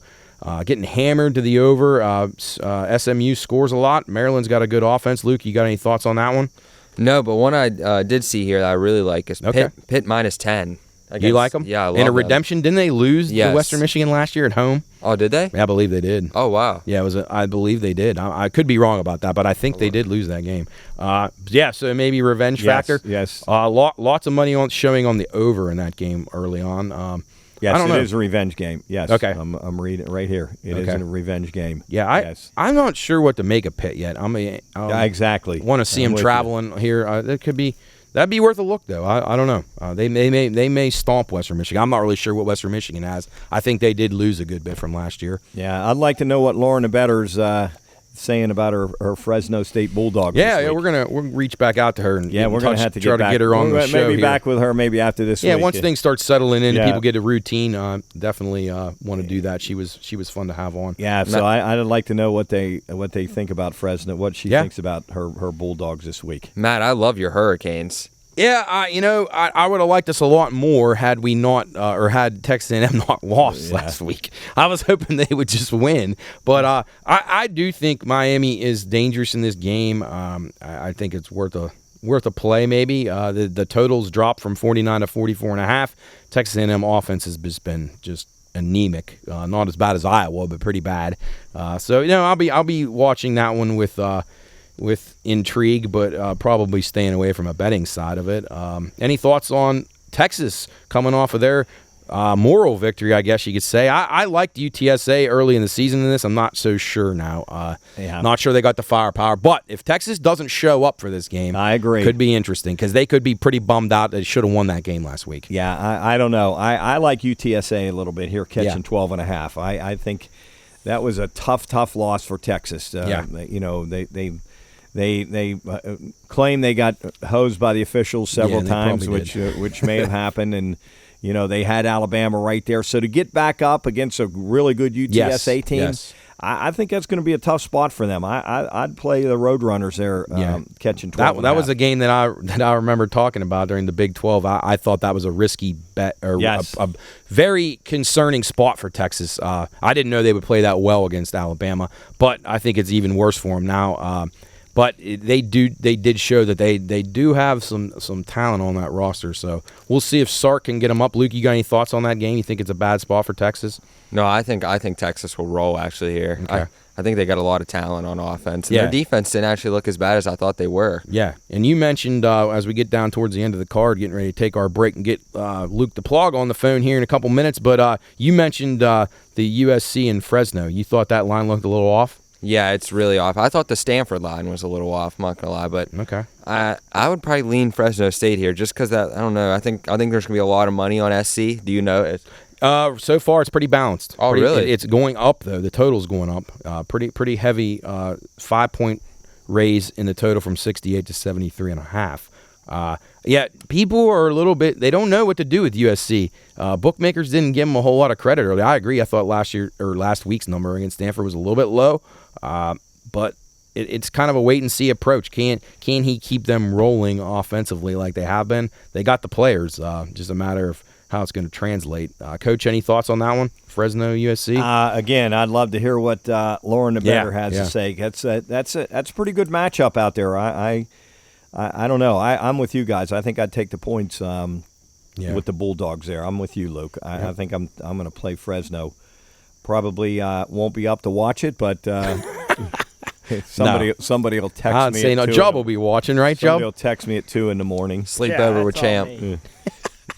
getting hammered to the over. SMU scores a lot. Maryland's got a good offense. Luke, you got any thoughts on that one? No, but one I did see here that I really like is Pitt -10. You like them? Yeah, I love in a them. redemption. Didn't they lose to Western Michigan last year at home? Oh, did they? Yeah, I believe they did. Oh, wow. Yeah, I believe they did. I could be wrong about that, but I think they did lose that game. So maybe revenge factor. Yes. Lots of money showing on the over in that game early on. Yes, it is a revenge game. Yes. Okay. I'm reading it right here. It is a revenge game. Yeah, I'm not sure what to make of Pitt yet. Exactly. Want to see them traveling here. That'd be worth a look, though. I don't know. They may stomp Western Michigan. I'm not really sure what Western Michigan has. I think they did lose a good bit from last year. Yeah, I'd like to know what Lauren Bettor's saying about her Fresno State Bulldog. Yeah, we'll reach back out to her and we're going to have to try to get her on the show. Maybe back with her maybe after this week. Yeah, once things start settling in and people get a routine, definitely want to do that. She was fun to have on. Yeah, so I'd like to know what they think about Fresno, what she thinks about her Bulldogs this week. Matt, I love your Hurricanes. Yeah, I would have liked this a lot more had we not, or had Texas A&M not lost last week. I was hoping they would just win, but I do think Miami is dangerous in this game. I think it's worth a play. Maybe the totals dropped from 49 to 44.5. Texas A&M offense has just been anemic, not as bad as Iowa, but pretty bad. So I'll be watching that one with intrigue, but probably staying away from a betting side of it. Any thoughts on Texas coming off of their moral victory, I guess you could say? I liked UTSA early in the season in this. I'm not so sure now. Not sure they got the firepower. But if Texas doesn't show up for this game, I agree. Could be interesting because they could be pretty bummed out that they should have won that game last week. Yeah, I don't know. I like UTSA a little bit here, catching 12.5. I think that was a tough loss for Texas. They claim they got hosed by the officials several times, which may have happened, and they had Alabama right there. So to get back up against a really good UTSA team, I think that's going to be a tough spot for them. I'd play the Roadrunners there, catching 12. That was a game that I remember talking about during the Big 12. I thought that was a risky bet, or a very concerning spot for Texas. I didn't know they would play that well against Alabama, but I think it's even worse for them now. But they did show that they do have some talent on that roster. So we'll see if Sark can get them up. Luke, you got any thoughts on that game? You think it's a bad spot for Texas? No, I think Texas will roll actually here. Okay. I think they got a lot of talent on offense. And their defense didn't actually look as bad as I thought they were. Yeah, and you mentioned as we get down towards the end of the card, getting ready to take our break and get Luke Duplaga on the phone here in a couple minutes, but you mentioned the USC and Fresno. You thought that line looked a little off? Yeah, it's really off. I thought the Stanford line was a little off, I'm not going to lie, but okay. I would probably lean Fresno State here just because I don't know. I think there's going to be a lot of money on SC. Do you know it? So far, it's pretty balanced. Oh, really? It's going up, though. The total's going up. Pretty heavy 5-point raise in the total from 68 to 73.5. Yeah, people are a little bit – they don't know what to do with USC. Bookmakers didn't give them a whole lot of credit early. I agree. I thought last week's number against Stanford was a little bit low, but it's kind of a wait-and-see approach. Can he keep them rolling offensively like they have been? They got the players. Just a matter of how it's going to translate. Coach, any thoughts on that one? Fresno, USC? Again, I'd love to hear what Lauren the Bettor has to say. That's a pretty good matchup out there. I don't know. I'm with you guys. I think I'd take the points with the Bulldogs there. I'm with you, Luke. I think I'm going to play Fresno. Probably won't be up to watch it, but somebody will text me. I'm saying Job will be watching, right, Job? Somebody will text me at 2 in the morning. Sleep over with Champ.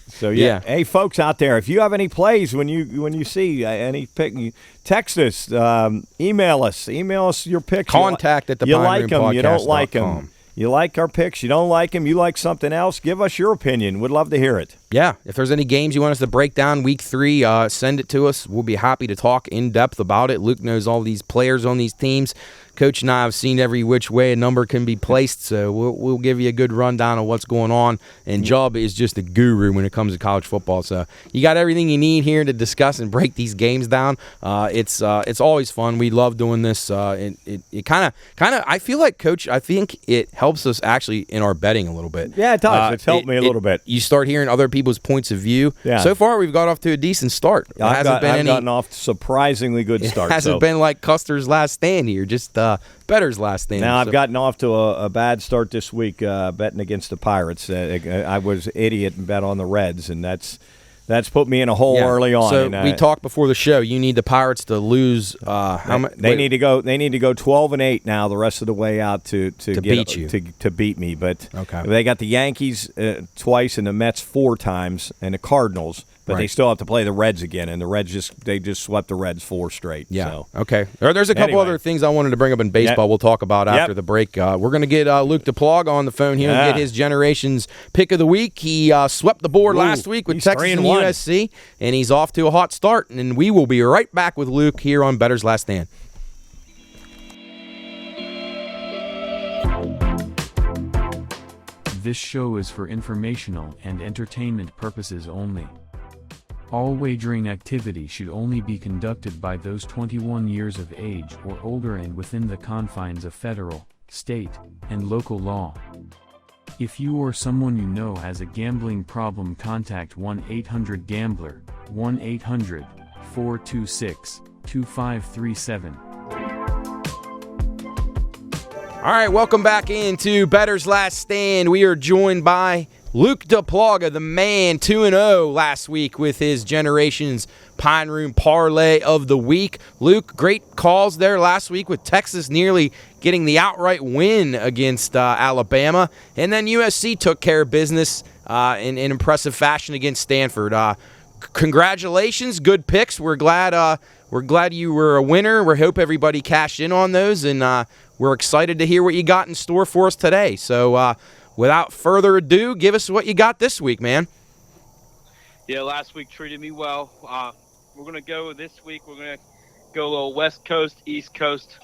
So yeah. Hey, folks out there, if you have any plays when you see any pick, text us, email us your picks. Contact at the you like them, you don't like them. You like our picks, you don't like them, you like something else. Give us your opinion. We'd love to hear it. Yeah, if there's any games you want us to break down week 3, send it to us. We'll be happy to talk in depth about it. Luke knows all these players on these teams. Coach and I have seen every which way a number can be placed, so we'll give you a good rundown of what's going on. And Job is just a guru when it comes to college football. So you got everything you need here to discuss and break these games down. It's always fun. We love doing this. It kind of. I feel like, Coach, I think it helps us actually in our betting a little bit. Yeah, it does. It's helped me a little bit. You start hearing other people's points of view. Yeah. So far, we've got off to a decent start. I've gotten off to a surprisingly good start. It hasn't been like Custer's last stand here. Just Bettor's last stand. Now, I've gotten off to a bad start this week betting against the Pirates. I was an idiot and bet on the Reds, and that's put me in a hole early on. So we talked before the show. You need the Pirates to lose. They need to go 12-8 now the rest of the way out to beat you to beat me. But okay. They got the Yankees twice and the Mets 4 times and the Cardinals. But they still have to play the Reds again, and the Reds just swept the Reds 4 straight. Yeah. So. Okay. There's a couple other things I wanted to bring up in baseball. We'll talk about after the break. We're going to get Luke Duplaga on the phone here and get his Generations pick of the week. He swept the board last week with Texas and USC, and he's off to a hot start. And we will be right back with Luke here on Bettor's Last Stand. This show is for informational and entertainment purposes only. All wagering activity should only be conducted by those 21 years of age or older and within the confines of federal, state, and local law. If you or someone you know has a gambling problem, contact 1-800-GAMBLER, 1-800-426-2537. All right, welcome back into Bettor's Last Stand. We are joined by Luke Duplaga, the man, 2-0 last week with his Generations Pine Room Parlay of the Week. Luke, great calls there last week with Texas nearly getting the outright win against Alabama. And then USC took care of business in impressive fashion against Stanford. Congratulations, good picks. We're glad you were a winner. We hope everybody cashed in on those, and we're excited to hear what you got in store for us today. So, without further ado, give us what you got this week, man. Yeah, last week treated me well. We're going to go this week. We're going to go a little West Coast, East Coast.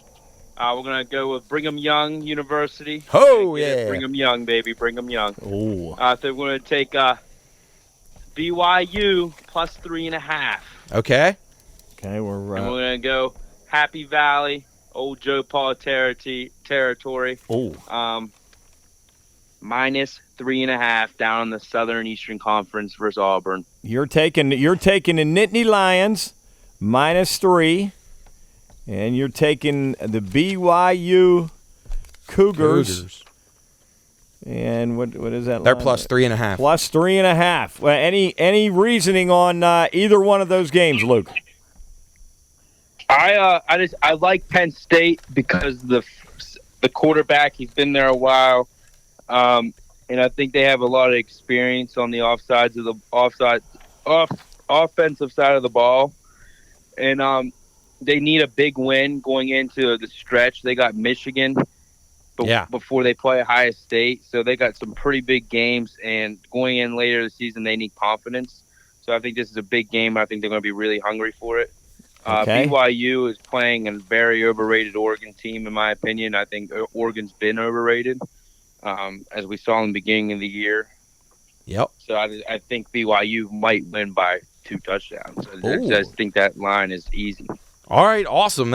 We're going to go with Brigham Young University. Oh, yeah. Brigham Young, baby. Brigham Young. Oh. So we're going to take BYU plus 3.5. Okay. And we're going to go Happy Valley, Old Joe Paul territory. Oh. Minus 3.5 down in the Southern Eastern Conference versus Auburn. You're taking the Nittany Lions minus 3, and you're taking the BYU Cougars. And what is that? They're line? plus 3.5. Plus 3.5. Well, any reasoning on either one of those games, Luke? I like Penn State because the quarterback, he's been there a while, and I think they have a lot of experience on the offensive side of the ball, and they need a big win going into the stretch. They got Michigan before they play Ohio State, so they got some pretty big games, and going in later this season, they need confidence. So I think this is a big game. I think they're going to be really hungry for it. BYU is playing a very overrated Oregon team, in my opinion. I think Oregon's been overrated, as we saw in the beginning of the year. Yep. So I think BYU might win by 2 touchdowns. I just think that line is easy. All right, awesome.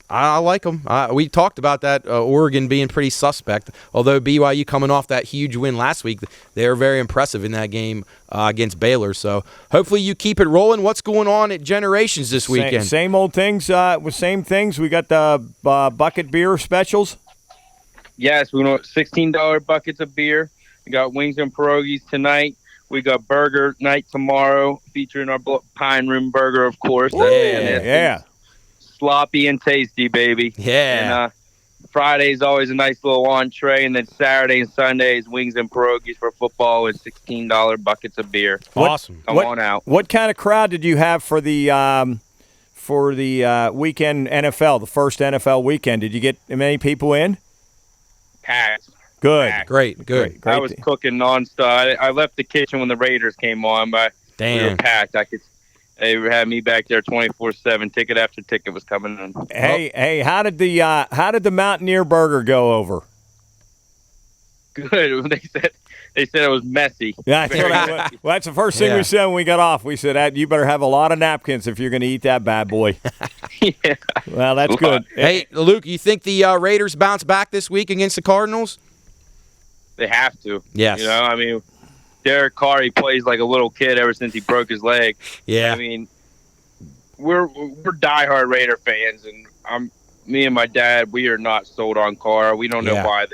I like them. We talked about that, Oregon being pretty suspect, although BYU coming off that huge win last week, they were very impressive in that game against Baylor. So hopefully you keep it rolling. What's going on at Generations this weekend? Same old things with same things. We got the bucket beer specials. Yes, we want $16 buckets of beer. We got wings and pierogies tonight. We got burger night tomorrow, featuring our Pine Room Burger, of course. Yeah. Sloppy and tasty, baby. Yeah. And Friday's always a nice little entree, and then Saturday and Sunday is wings and pierogies for football with $16 buckets of beer. Awesome. Come on out. What kind of crowd did you have for the weekend NFL, the first NFL weekend? Did you get many people in? Packed. Good. Packed. Great. I was cooking nonstop. I left the kitchen when the Raiders came on, but we were packed. They had me back there 24/7. Ticket after ticket was coming in. Hey, how did the Mountaineer Burger go over? Good. They said it was messy. Yeah, that's the first thing we said when we got off. We said, you better have a lot of napkins if you're going to eat that bad boy. Yeah. Well, that's good. Hey, Luke, you think the Raiders bounce back this week against the Cardinals? They have to. Yes. You know, I mean, Derek Carr, he plays like a little kid ever since he broke his leg. Yeah. I mean, we're diehard Raider fans, and me and my dad, we are not sold on Carr. We don't know why.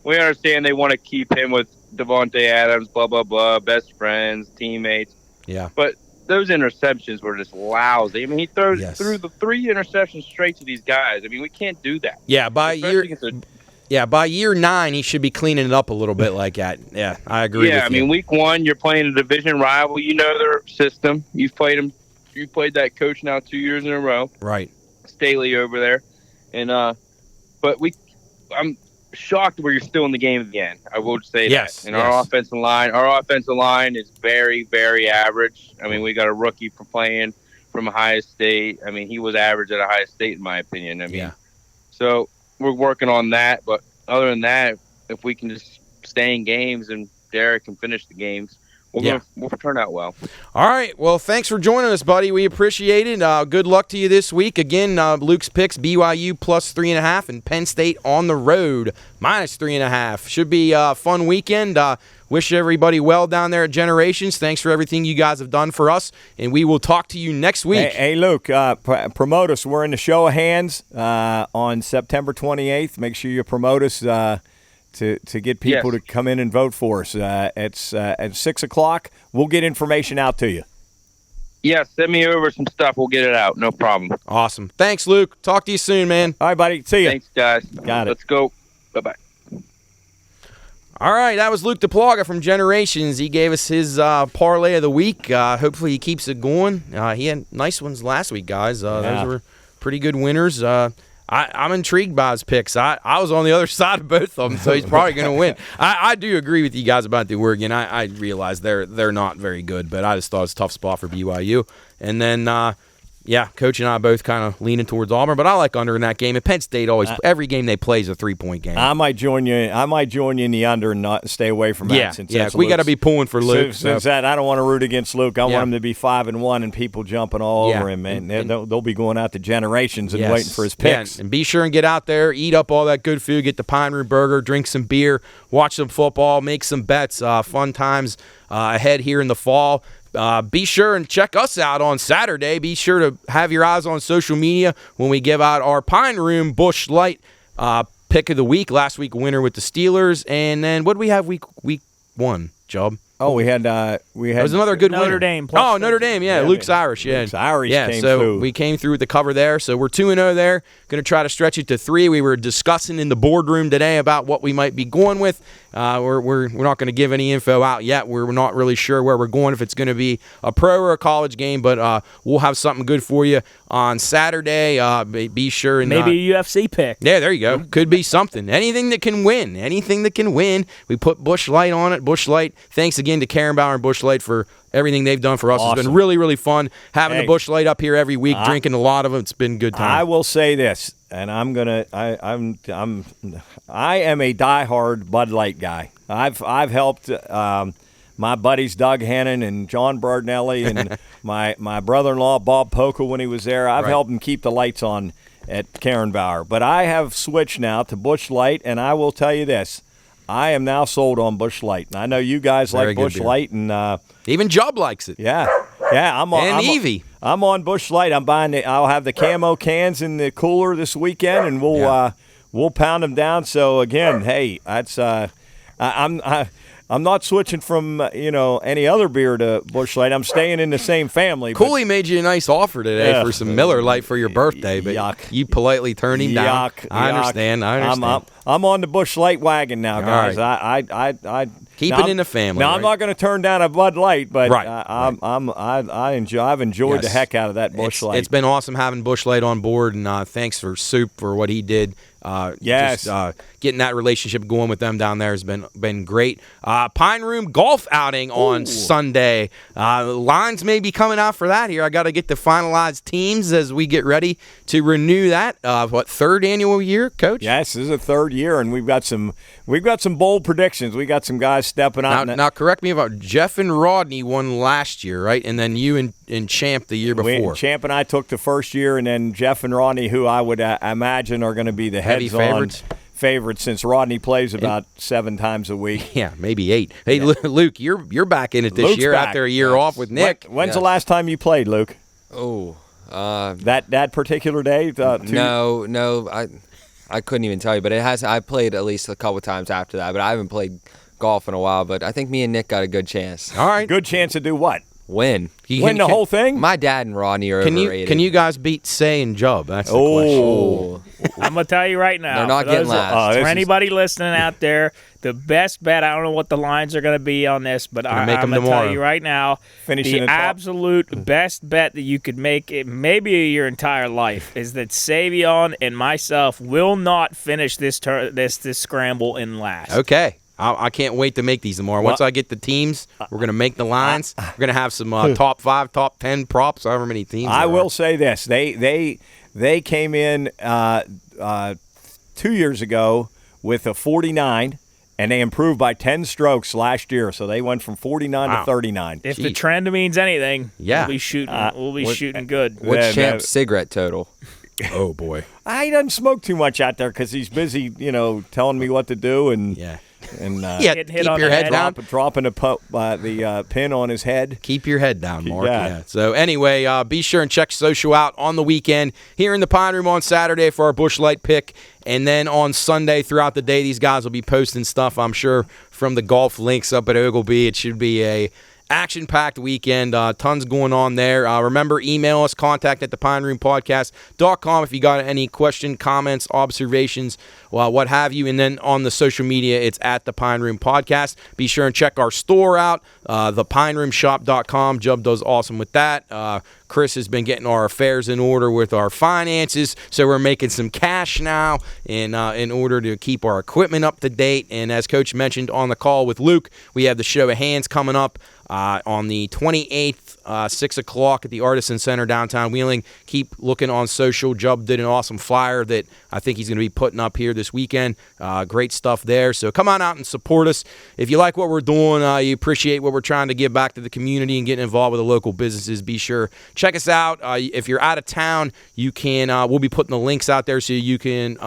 We understand they want to keep him with Devontae Adams, blah, blah, blah, best friends, teammates. Yeah. But those interceptions were just lousy. I mean, he threw the 3 interceptions straight to these guys. I mean, we can't do that. Yeah, by year 9, he should be cleaning it up a little bit like that. Yeah, I agree with you. Yeah, I mean, week 1, you're playing a division rival. You know their system. You've played them. You played that coach now 2 years in a row. Right. Staley over there. And but I'm shocked where you're still in the game again. I will say that. And our offensive line is very, very average. I mean, we got a rookie for playing from Ohio State. I mean, he was average at Ohio State, in my opinion. I mean, so we're working on that. But other than that, if we can just stay in games and Derek can finish the games, we'll turn out well. All right. Well, thanks for joining us, buddy. We appreciate it. Good luck to you this week. Again, Luke's picks, BYU plus 3.5 and Penn State on the road minus 3.5. Should be a fun weekend. Wish everybody well down there at Generations. Thanks for everything you guys have done for us, and we will talk to you next week. Hey Luke, promote us. We're in the Show of Hands on September 28th. Make sure you promote us to get people to come in and vote for us. It's at 6 o'clock. We'll get information out to you. Yeah, send me over some stuff. We'll get it out. No problem. Awesome. Thanks, Luke. Talk to you soon, man. All right, buddy. See you. Thanks, guys. Got it. Let's go. Bye-bye. All right, that was Luke Duplaga from Generations. He gave us his parlay of the week. Hopefully he keeps it going. He had nice ones last week, guys. Those were pretty good winners. I'm intrigued by his picks. I was on the other side of both of them, so he's probably going to win. I do agree with you guys about the Oregon. I realize they're not very good, but I just thought it was a tough spot for BYU. And then, Coach and I both kind of leaning towards Auburn, but I like under in that game. And Penn State always every game they play is a 3-point game. I might join you in the under and not stay away from that. We got to be pulling for Luke. Since that, I don't want to root against Luke. I want him to be 5-1 and people jumping all over him. Man, they'll be going out to Generations and waiting for his picks. And be sure and get out there, eat up all that good food, get the Pine Room Burger, drink some beer, watch some football, make some bets. Fun times ahead here in the fall. Be sure and check us out on Saturday. Be sure to have your eyes on social media when we give out our Pine Room Busch Light pick of the week. Last week, winner with the Steelers. And then what did we have week 1, Job? Oh, we had It was another good Notre winner. Dame. Plus Oh, Notre Dame, yeah. Luke's Irish, yeah. Luke's Irish came so through. we came through with the cover there. So we're 2-0 there. Going to try to stretch it to 3. We were discussing in the boardroom today about what we might be going with. We're not going to give any info out yet. We're not really sure where we're going, if it's going to be a pro or a college game, but we'll have something good for you on Saturday. Be sure and maybe a UFC pick. Yeah, there you go. Could be something. Anything that can win. Anything that can win. We put Busch Light on it. Busch Light. Thanks again to Karen Bauer and Busch Light for everything they've done for us. Awesome. It's been really, really fun having the Busch Light up here every week, drinking a lot of them. It's been a good time. I will say this, and I am a diehard Bud Light guy. I've helped my buddies Doug Hannon and John Bardnelli and my brother-in-law Bob Pokel when he was there. I've helped him keep the lights on at Karen Bauer. But I have switched now to Busch Light, and I will tell you this. I am now sold on Busch Light. And I know you guys like Busch Light, and even Job likes it. Yeah. I'm on. Evie. I'm on Busch Light. I'll have the camo cans in the cooler this weekend, and we'll pound them down. So again, hey, that's I'm not switching from any other beer to Busch Light. I'm staying in the same family. Cooley made you a nice offer today for some Miller Lite for your birthday, but you politely turned him down. I understand. I'm on the Busch Light wagon now, guys. Right. I keep it in the family. Now I'm not going to turn down a Bud Light, but I've enjoyed the heck out of that Busch Light. It's been awesome having Busch Light on board, and thanks for Soup for what he did. Getting that relationship going with them down there has been great. Pine Room golf outing on Sunday. Lines may be coming out for that here. I got to get the finalized teams as we get ready to renew that. Third annual year, Coach? Yes, this is a third year, and we've got some bold predictions. We got some guys stepping out. Now correct me if Jeff and Rodney won last year, right? And then you and Champ the year before. Champ and I took the first year, and then Jeff and Rodney, who I would imagine are going to be the heads-on favorites since Rodney plays about 7 times a week. Yeah, maybe 8. Hey, Luke, you're back in it this Luke's year back. after a year off with Nick. When's the last time you played, Luke? Oh, that particular day? No, I couldn't even tell you, but I played at least a couple times after that, but I haven't played golf in a while. But I think me and Nick got a good chance. All right, good chance to do what? Win. Win the whole thing? My dad and Rodney are overrated. Can you guys beat Say and Job? That's the question. I'm going to tell you right now. They're not getting last. For anybody listening out there, the best bet, I don't know what the lines are going to be on this, but I'm going to tell you right now, the absolute best bet that you could make, maybe your entire life, is that Savion and myself will not finish this scramble in last. Okay. I can't wait to make these tomorrow. Once I get the teams, we're going to make the lines. We're going to have some top 5, top 10 props, however many teams. I will say this: they came in 2 years ago with a 49, and they improved by 10 strokes last year. So they went from 49 to 39. If the trend means anything, we'll be shooting good. What's Champ's cigarette total? Oh boy, he doesn't smoke too much out there because he's busy, telling me what to do and. And keep your head down. Dropping the pin on his head. Keep your head down, Mark. Yeah. So anyway, be sure and check social out on the weekend here in the Pine Room on Saturday for our Busch Light pick. And then on Sunday throughout the day, these guys will be posting stuff, I'm sure, from the golf links up at Oglebay. It should be a action-packed weekend. Tons going on there. Remember, email us, contact@thepineroompodcast.com if you got any question, comments, observations, what have you. And then on the social media, it's at The Pine Room Podcast. Be sure and check our store out, thepineroomshop.com. Jub does awesome with that. Chris has been getting our affairs in order with our finances, so we're making some cash now in order to keep our equipment up to date. And as Coach mentioned on the call with Luke, we have the Show of Hands coming up on the 28th, 6 o'clock at the Artisan Center downtown Wheeling. Keep looking on social. Jub did an awesome flyer that I think he's going to be putting up here this weekend. Great stuff there. So come on out and support us. If you like what we're doing, you appreciate what we're trying to give back to the community and getting involved with the local businesses, be sure check us out. If you're out of town, you can. We'll be putting the links out there so you can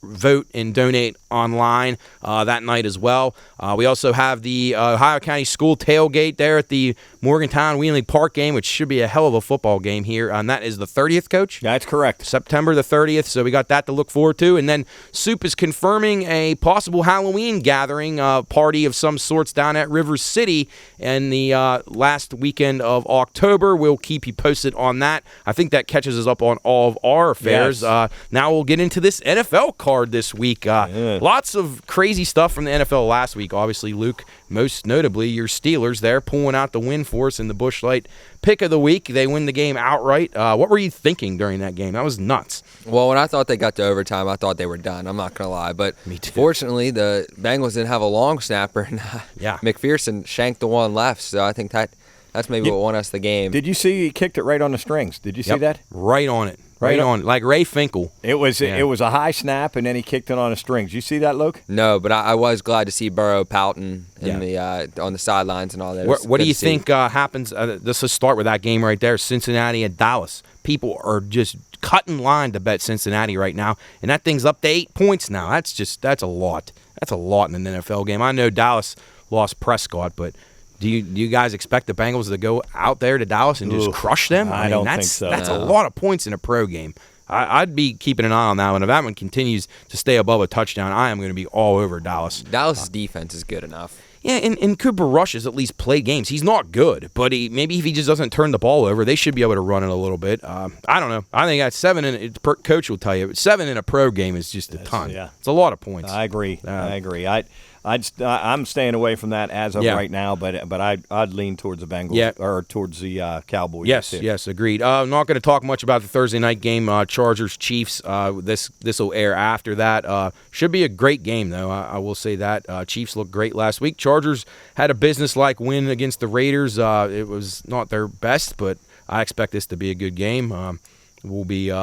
vote and donate online that night as well. We also have the Ohio County School tailgate there at the Morgantown-Wheeling Park game, which should be a hell of a football game here. And that is the 30th, Coach? That's correct. September the 30th, so we got that to look forward to. And then Soup is confirming a possible Halloween gathering party of some sorts down at River City in the last weekend of October. We'll keep you posted on that. I think that catches us up on all of our affairs. Yes. Now we'll get into this NFL card this week. Lots of crazy stuff from the NFL last week. Obviously, Luke, most notably your Steelers there pulling out the win for us in the Busch Light pick of the week. They win the game outright. What were you thinking during that game? That was nuts. Well, when I thought they got to overtime, I thought they were done. I'm not going to lie. But fortunately, the Bengals didn't have a long snapper, and McPherson shanked the one left. So I think that's maybe what won us the game. Did you see he kicked it right on the strings? Did you see that? Right on it. Right on it. Like Ray Finkel. It was a high snap, and then he kicked it on the strings. You see that, Luke? No, but I was glad to see Burrow pouting in the on the sidelines and all that. What do you think happens? Let's just start with that game right there, Cincinnati and Dallas. People are just cutting line to bet Cincinnati right now, and that thing's up to 8 points now. That's a lot. That's a lot in an NFL game. I know Dallas lost Prescott, but do you guys expect the Bengals to go out there to Dallas and just crush them? I don't think so. That's a lot of points in a pro game. I'd be keeping an eye on that one. If that one continues to stay above a touchdown, I am going to be all over Dallas. Dallas' defense is good enough. Yeah, and Cooper Rush has at least played games. He's not good, but maybe if he just doesn't turn the ball over, they should be able to run it a little bit. I don't know. I think that's 7 coach will tell you, 7 in a pro game is just a ton. Yeah. It's a lot of points. I agree. I'm staying away from that as of right now, but I'd lean towards the Bengals or towards the Cowboys. Yes, agreed. I'm not going to talk much about the Thursday night game, Chargers Chiefs. This will air after that. Should be a great game though. I will say that. Chiefs looked great last week. Chargers had a business-like win against the Raiders. It was not their best, but I expect this to be a good game. We'll be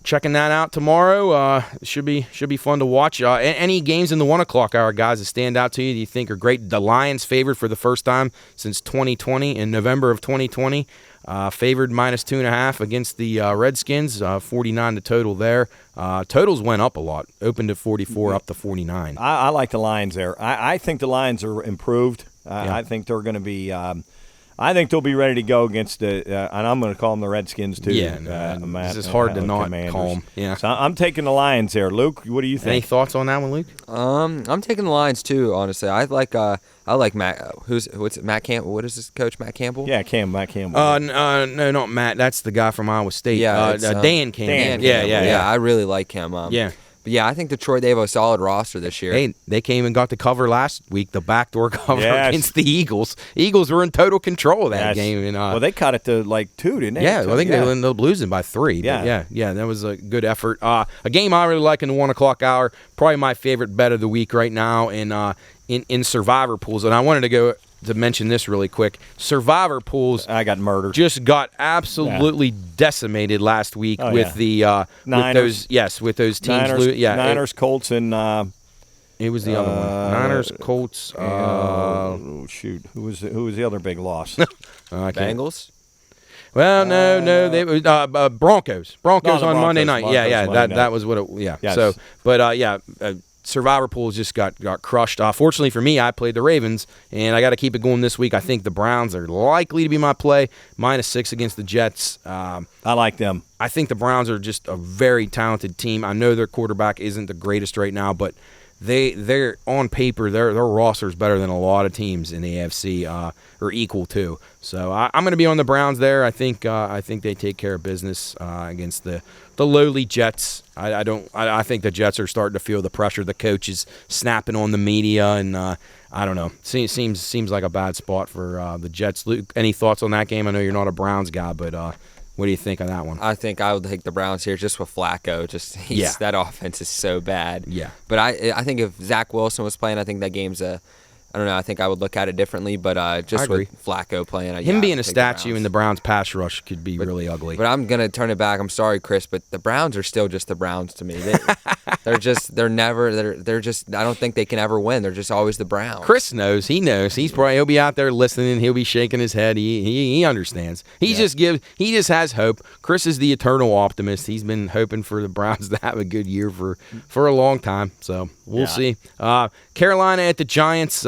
checking that out tomorrow. Should be fun to watch. Any games in the 1 o'clock hour, guys, that stand out to you that you think are great? The Lions favored for the first time since 2020, in November of 2020. Favored -2.5 against the Redskins. 49 the total there. Totals went up a lot. Opened at 44, up to 49. I like the Lions there. I think the Lions are improved. I think they're going to be I think they'll be ready to go against the, and I'm going to call them the Redskins too. Yeah, Matt, it's hard to not call them. Yeah, so I'm taking the Lions there. Luke, what do you think? Any thoughts on that one, Luke? I'm taking the Lions too. Honestly, I like Matt. What's it, Matt Campbell? What is this coach? Matt Campbell? Yeah, Matt Campbell. No, not Matt. That's the guy from Iowa State. Yeah, Dan Campbell. Yeah. I really like him. Yeah. But yeah, I think Detroit, they have a solid roster this year. Hey, they came and got the cover last week, the backdoor cover against the Eagles. Eagles were in total control of that game. And, well, they cut it to like 2, didn't they? Yeah, I think they ended up losing by 3. Yeah, that was a good effort. A game I really like in the 1 o'clock hour, probably my favorite bet of the week right now in survivor pools. And I wanted to mention this really quick. Survivor pools, I got murdered. Just got absolutely decimated last week with the Niners. with those teams. Niners, Colts, and it was the other one. Niners, Colts. Shoot, who was the other big loss? Bengals. Well, no, they Broncos. Broncos on Monday night. That was what it. Yeah. Yes. So, but Survivor pools just got crushed. Fortunately for me, I played the Ravens, and I got to keep it going this week. I think the Browns are likely to be my play, -6 against the Jets. I like them. I think the Browns are just a very talented team. I know their quarterback isn't the greatest right now, but they're on paper, their roster is better than a lot of teams in the AFC, or equal to. So I'm going to be on the Browns there. I think they take care of business against the lowly Jets. I think the Jets are starting to feel the pressure. The coach is snapping on the media, and I don't know. Seems like a bad spot for the Jets. Luke, any thoughts on that game? I know you're not a Browns guy, but what do you think of that one? I think I would take the Browns here just with Flacco. That offense is so bad. Yeah. But I think if Zach Wilson was playing, I think that game's a I don't know. I think I would look at it differently, but just with Flacco playing, him being a statue in the Browns pass rush could be really ugly. But I'm gonna turn it back. I'm sorry, Chris, but the Browns are still just the Browns to me. They're just. I don't think they can ever win. They're just always the Browns. Chris knows. He knows. He'll be out there listening. He'll be shaking his head. He understands. He just has hope. Chris is the eternal optimist. He's been hoping for the Browns to have a good year for a long time. So we'll see. Carolina at the Giants.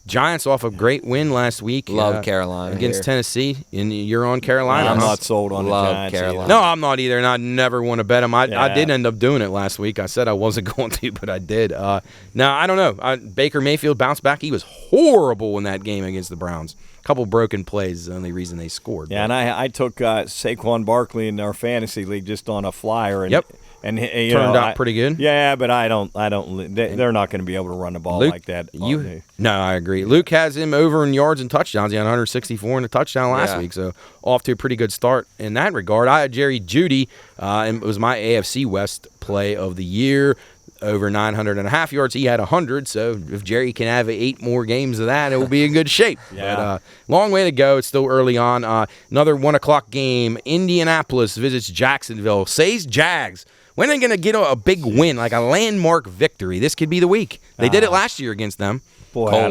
Giants off a great win last week. Love Carolina against Tennessee, and you're on Carolina. I'm not sold on the Giants. Carolina. No, I'm not either, and I never want to bet them. I did end up doing it last week. I said I wasn't going to, but I did. Now, I don't know. Baker Mayfield bounced back. He was horrible in that game against the Browns. A couple broken plays is the only reason they scored. Yeah, and I took Saquon Barkley in our fantasy league just on a flyer. And, and turned out pretty good. Yeah, but I don't. They're not going to be able to run the ball like that. No, I agree. Luke has him over in yards and touchdowns. He had 164 and a touchdown last week, so off to a pretty good start in that regard. I had Jerry Jeudy, and it was my AFC West play of the year. Over 900.5 yards. He had 100, so if Jerry can have 8 more games of that, it will be in good shape. But long way to go. It's still early on. Another 1 o'clock game. Indianapolis visits Jacksonville. Says Jags. When are they going to get a big win, like a landmark victory? This could be the week. They did it last year against them. Boy, Colts.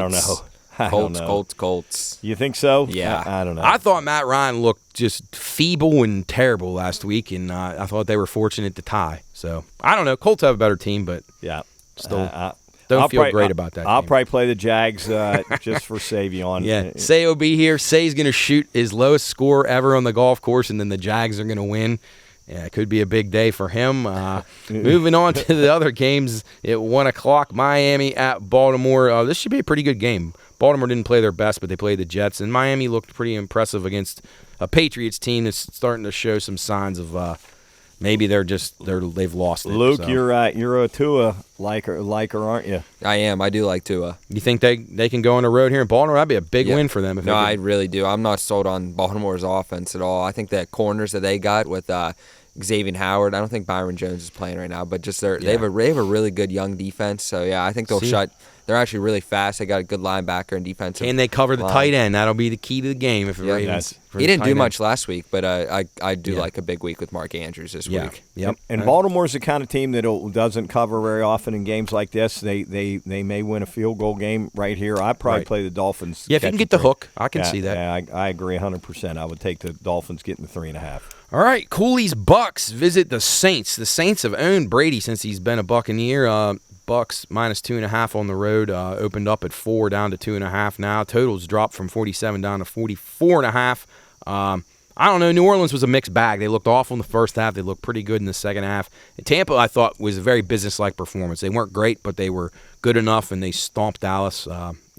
I don't know. Colts. You think so? Yeah. I don't know. I thought Matt Ryan looked just feeble and terrible last week, and I thought they were fortunate to tie. So, I don't know. Colts have a better team, but still don't feel great about that. I'll probably play the Jags just for Savion. Yeah, Say will be here. Say's going to shoot his lowest score ever on the golf course, and then the Jags are going to win. Yeah, it could be a big day for him. Moving on to the other games at 1 o'clock, Miami at Baltimore. This should be a pretty good game. Baltimore didn't play their best, but they played the Jets, and Miami looked pretty impressive against a Patriots team that's starting to show some signs of maybe they've lost it. Luke, so. you're a Tua liker, aren't you? I am. I do like Tua. You think they can go on the road here in Baltimore? That'd be a big win for them. No, I really do. I'm not sold on Baltimore's offense at all. I think that corners that they got with Xavier Howard, I don't think Byron Jones is playing right now, but just they have a really good young defense. So yeah, I think they'll shut. They're actually really fast. They got a good linebacker and defensive. And they cover the tight end. That'll be the key to the game. If he didn't do much last week, but I do like a big week with Mark Andrews this week. Yep. And Baltimore's the kind of team that doesn't cover very often in games like this. They may win a field goal game right here. I'd probably play the Dolphins. Yeah, if you can get the hook, I can see that. Yeah, I agree 100%. I would take the Dolphins getting the 3.5. All right, Cooley's Bucks visit the Saints. The Saints have owned Brady since he's been a Buccaneer. Bucks minus 2.5 on the road. Opened up at 4, down to 2.5 now. Totals dropped from 47 down to 44.5. I don't know. New Orleans was a mixed bag. They looked awful in the first half. They looked pretty good in the second half. And Tampa, I thought, was a very business-like performance. They weren't great, but they were good enough, and they stomped Dallas.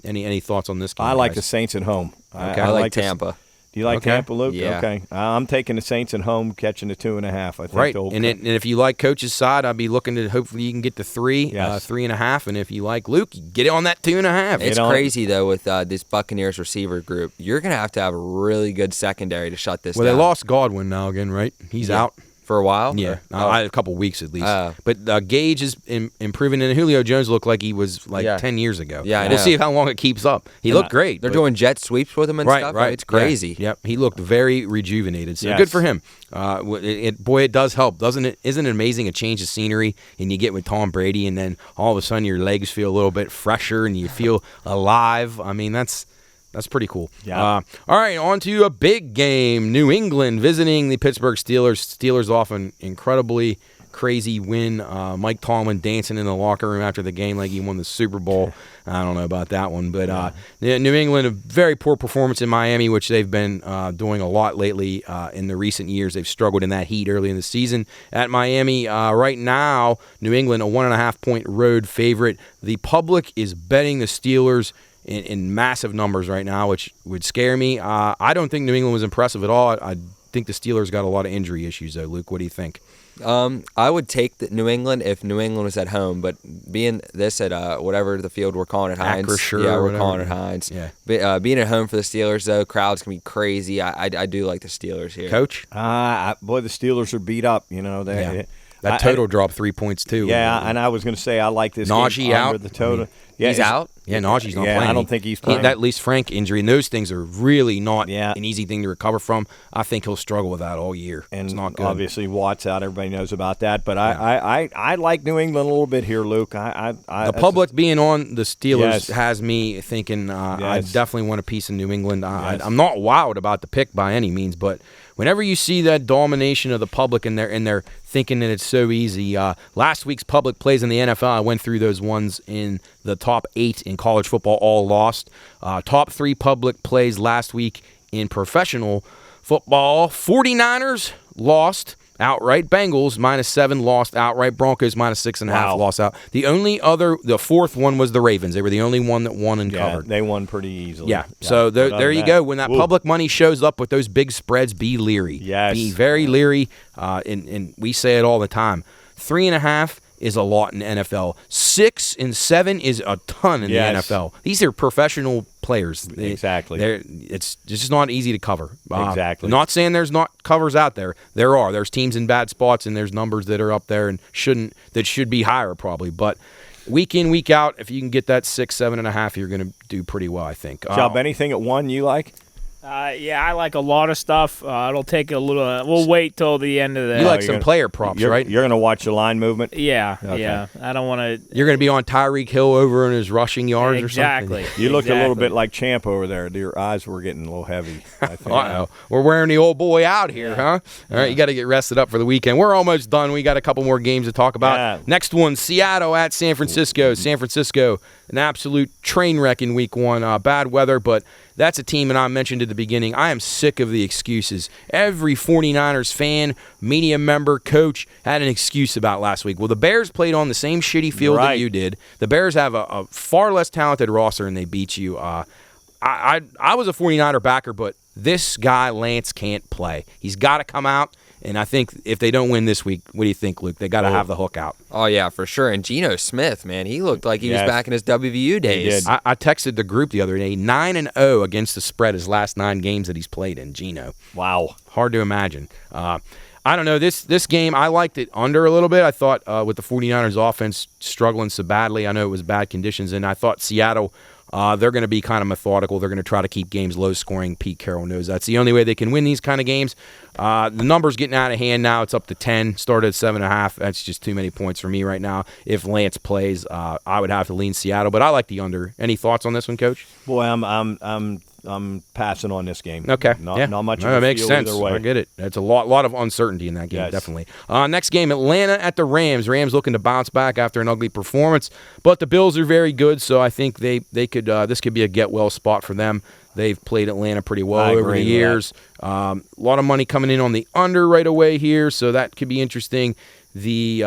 Any thoughts on this game? I like the Saints at home. Okay. I like Tampa. Do you like Tampa, Luke? Yeah. Okay. I'm taking the Saints at home, catching the 2.5. I think. Right. And if you like Coach's side, I'd be looking to hopefully you can get the 3, 3.5. And if you like Luke, get it on that 2.5. It's crazy, though, with this Buccaneers receiver group. You're going to have a really good secondary to shut this down. Well, they lost Godwin now again, right? He's out. For a while? Yeah, a couple weeks at least. But Gage is improving, and Julio Jones looked like he was 10 years ago. Yeah, we'll see how long it keeps up. He looked great. They're doing jet sweeps with him and stuff. Right, it's crazy. Yeah. Yep, he looked very rejuvenated. So good for him. It does help, doesn't it? Isn't it amazing? A change of scenery, and you get with Tom Brady, and then all of a sudden your legs feel a little bit fresher, and you feel alive. I mean, that's pretty cool. Yeah. All right, on to a big game. New England visiting the Pittsburgh Steelers. Steelers off an incredibly crazy win. Mike Tomlin dancing in the locker room after the game like he won the Super Bowl. I don't know about that one. But New England, a very poor performance in Miami, which they've been doing a lot lately in the recent years. They've struggled in that heat early in the season. At Miami, right now, New England, a 1.5-point road favorite. The public is betting the Steelers in massive numbers right now, which would scare me. I don't think New England was impressive at all. I think the Steelers got a lot of injury issues, though. Luke, what do you think? I would take New England if New England was at home, but being this at whatever the field we're calling it, Heinz. We're calling it Heinz. Yeah. Being at home for the Steelers, though, crowds can be crazy. I do like the Steelers here. Coach? Boy, the Steelers are beat up. That total dropped 3 points, too. Yeah, and I was going to say I like this Najee game out. under the total. Yeah, he's out? Yeah, Najee's not playing. I don't think he's playing. That Lees Frank injury, and those things are really not an easy thing to recover from. I think he'll struggle with that all year. And it's not good. Obviously, Watt's out. Everybody knows about that. But I like New England a little bit here, Luke. The public being on the Steelers has me thinking I definitely want a piece of New England. I'm not wild about the pick by any means, but whenever you see that domination of the public and they're thinking that it's so easy. Last week's public plays in the NFL, I went through those ones in the top 8 in college football, all lost. Top 3 public plays last week in professional football. 49ers lost outright. Bengals -7 lost outright. Broncos -6.5 lost out. The fourth one was the Ravens. They were the only one that won and covered. They won pretty easily. Yeah. So there you go. When that public money shows up with those big spreads, be leery. Yes. Be very leery. And we say it all the time. 3.5 is a lot in the NFL. 6 and 7 is a ton in the NFL. These are professional players. Exactly. It's just not easy to cover. Exactly. Not saying there's not covers out there. There are. There's teams in bad spots, and there's numbers that are up there and should be higher probably. But week in, week out, if you can get that 6, 7.5, you're going to do pretty well, I think. Job, anything at 1 you like? I like a lot of stuff. It'll take a little. We'll wait till the end of the. You like some player props, right? You're going to watch the line movement. Yeah, okay. I don't want to. You're going to be on Tyreek Hill over in his rushing yards or something. Exactly. You looked a little bit like Champ over there. Your eyes were getting a little heavy. Uh-oh. We're wearing the old boy out here, huh? All right, you got to get rested up for the weekend. We're almost done. We got a couple more games to talk about. Yeah. Next one, Seattle at San Francisco. San Francisco, an absolute train wreck in week 1. Bad weather, but that's a team, and I mentioned at the beginning, I am sick of the excuses. Every 49ers fan, media member, coach had an excuse about last week. Well, the Bears played on the same shitty field that you did. The Bears have a far less talented roster, and they beat you. I was a 49er backer, but this guy, Lance, can't play. He's got to come out. And I think if they don't win this week, what do you think, Luke? They got to have the hook out. Oh, yeah, for sure. And Geno Smith, man, he looked like he was back in his WVU days. I texted the group the other day, 9-0 against the spread his last 9 games that he's played in, Geno. Wow. Hard to imagine. I don't know. This game, I liked it under a little bit. I thought with the 49ers offense struggling so badly, I know it was bad conditions, and I thought Seattle, they're going to be kind of methodical. They're going to try to keep games low-scoring. Pete Carroll knows that's the only way they can win these kind of games. The number's getting out of hand now. It's up to 10. Started at 7.5. That's just too many points for me right now. If Lance plays, I would have to lean Seattle, but I like the under. Any thoughts on this one, Coach? Boy, I'm passing on this game. Okay. Not much of that a makes feel sense. either way. I get it. It's a lot of uncertainty in that game, definitely. Next game, Atlanta at the Rams. Rams looking to bounce back after an ugly performance, but the Bills are very good, so I think they could. This could be a get-well spot for them. They've played Atlanta pretty well over the years. A lot of money coming in on the under right away here, so that could be interesting. The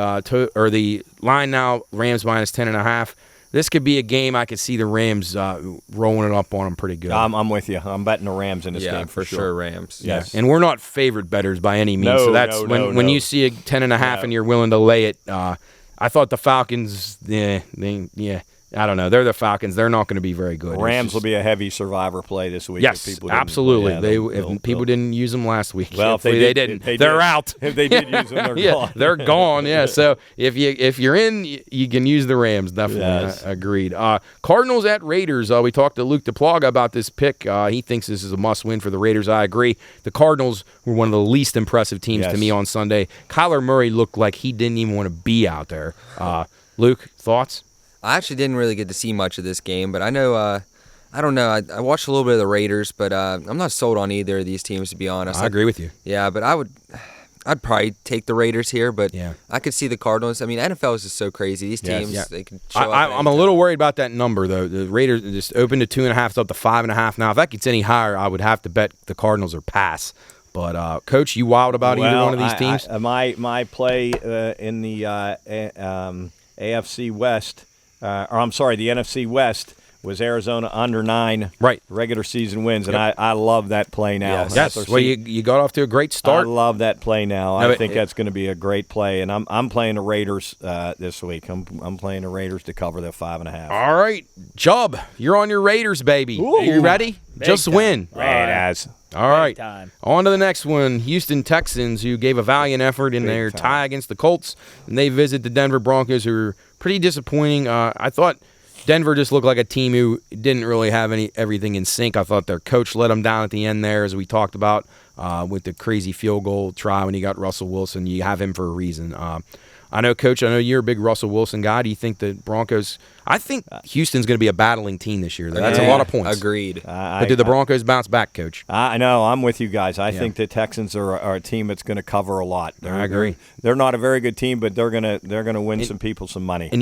line now, Rams -10.5. This could be a game I could see the Rams rolling it up on them pretty good. I'm with you. I'm betting the Rams in this game for sure. Rams. Yes. And we're not favorite bettors by any means. So that's when you see a 10.5 and you're willing to lay it. I thought the Falcons, I don't know. They're the Falcons. They're not going to be very good. Rams will be a heavy survivor play this week. Yes, absolutely. If people didn't use them last week, well, if they didn't, they're out. If they did use them, they're gone. They're gone. Yeah. So if you're in, you can use the Rams. Definitely. Yes. Agreed. Cardinals at Raiders. We talked to Luke Duplaga about this pick. He thinks this is a must-win for the Raiders. I agree. The Cardinals were one of the least impressive teams to me on Sunday. Kyler Murray looked like he didn't even want to be out there. Luke, thoughts? I actually didn't really get to see much of this game, but I know, I don't know. I watched a little bit of the Raiders, but I'm not sold on either of these teams, to be honest. I agree with you. Yeah, but I'd probably take the Raiders here, but I could see the Cardinals. I mean, NFL is just so crazy. These teams, they can show up. I'm a little worried about that number, though. The Raiders just opened to 2.5, it's up to 5.5 now. If that gets any higher, I would have to bet the Cardinals or pass. But, Coach, you wild about either one of these teams? My play in the AFC West, the NFC West, was Arizona under 9 regular season wins, and I love that play now. Yes. Well, you got off to a great start. I love that play now. I think that's going to be a great play, and I'm playing the Raiders this week. I'm playing the Raiders to cover the 5.5. All right, Chubb, you're on your Raiders, baby. Ooh. Are you ready? Just win. Right. All right. On to the next one. Houston Texans, who gave a valiant effort in their tie against the Colts, and they visit the Denver Broncos, who are pretty disappointing. I thought Denver just looked like a team who didn't really have everything in sync. I thought their coach let them down at the end there, as we talked about, with the crazy field goal try when you got Russell Wilson. You have him for a reason. I know, Coach, I know you're a big Russell Wilson guy. Do you think the Broncos – I think Houston's going to be a battling team this year. That's a lot of points. Agreed. But do the Broncos bounce back, Coach? I know. I'm with you guys. I think the Texans are a team that's going to cover a lot. I agree. They're not a very good team, but they're going to win some people some money. And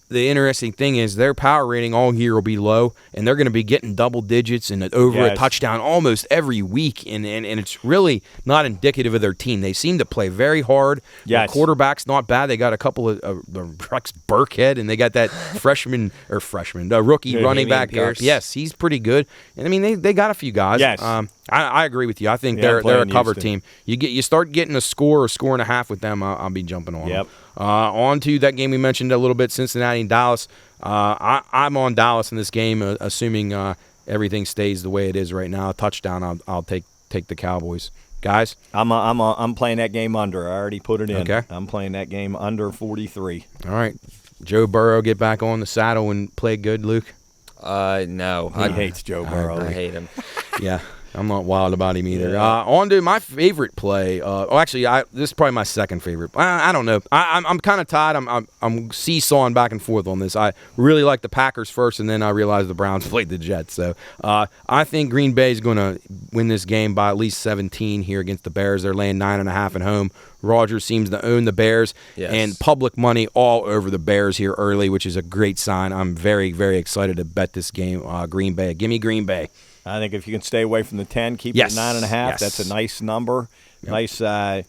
the interesting thing is their power rating all year will be low, and they're going to be getting double digits and over a touchdown almost every week, and it's really not indicative of their team. They seem to play very hard. Yes. The quarterback's not bad. They got a couple of Rex Burkhead, and they got that rookie running back. Pierce. Yes, he's pretty good. And I mean, they got a few guys. Yes. I agree with you. I think they're a cover team. You start getting a score and a half with them, I'll be jumping on them. On to that game we mentioned a little bit, Cincinnati and Dallas. I'm on Dallas in this game, assuming everything stays the way it is right now. A touchdown, I'll take the Cowboys. Guys? I'm playing that game under. I already put it in. Okay. I'm playing that game under 43. All right. Joe Burrow get back on the saddle and play good, Luke? No. He hates Joe Burrow. I hate him. Yeah. I'm not wild about him either. On to my favorite play. This is probably my second favorite. I don't know. I'm kind of tied. I'm seesawing back and forth on this. I really like the Packers first, and then I realized the Browns played the Jets. So I think Green Bay is going to win this game by at least 17 here against the Bears. They're laying 9.5 at home. Rodgers seems to own the Bears, and public money all over the Bears here early, which is a great sign. I'm very, very excited to bet this game. Green Bay. Give me Green Bay. I think if you can stay away from the 10, keep it at 9.5. That's a nice number. Yep. Nice, a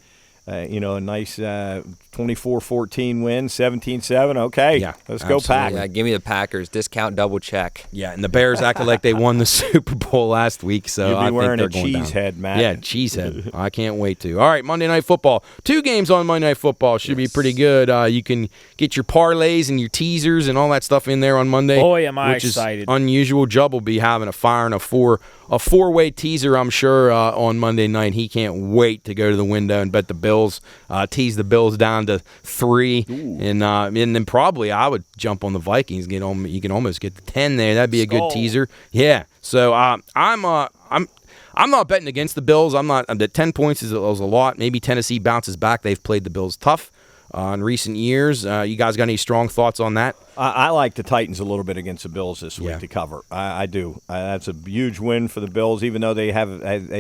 nice 24-14 win, 17-7. Okay, let's go Pack. Yeah, give me the Packers. Discount double check. Yeah, and the Bears acted like they won the Super Bowl last week, so You'll be I wearing think they're a going cheese down. head, Matt. Yeah, cheese head. I can't wait to. All right, Monday Night Football. 2 games on Monday Night Football should be pretty good. You can get your parlays and your teasers and all that stuff in there on Monday. Boy, am I which excited. Is unusual. Jubb will be having a four-way teaser, I'm sure, on Monday night. He can't wait to go to the window and bet the Bills, tease the Bills down to 3, and then probably I would jump on the Vikings. You can almost get the 10 there. That'd be a good teaser. Yeah. So I'm not betting against the Bills. I'm not. The 10 points is a lot. Maybe Tennessee bounces back. They've played the Bills tough in recent years. You guys got any strong thoughts on that? I like the Titans a little bit against the Bills this week to cover. I do. That's a huge win for the Bills, even though they've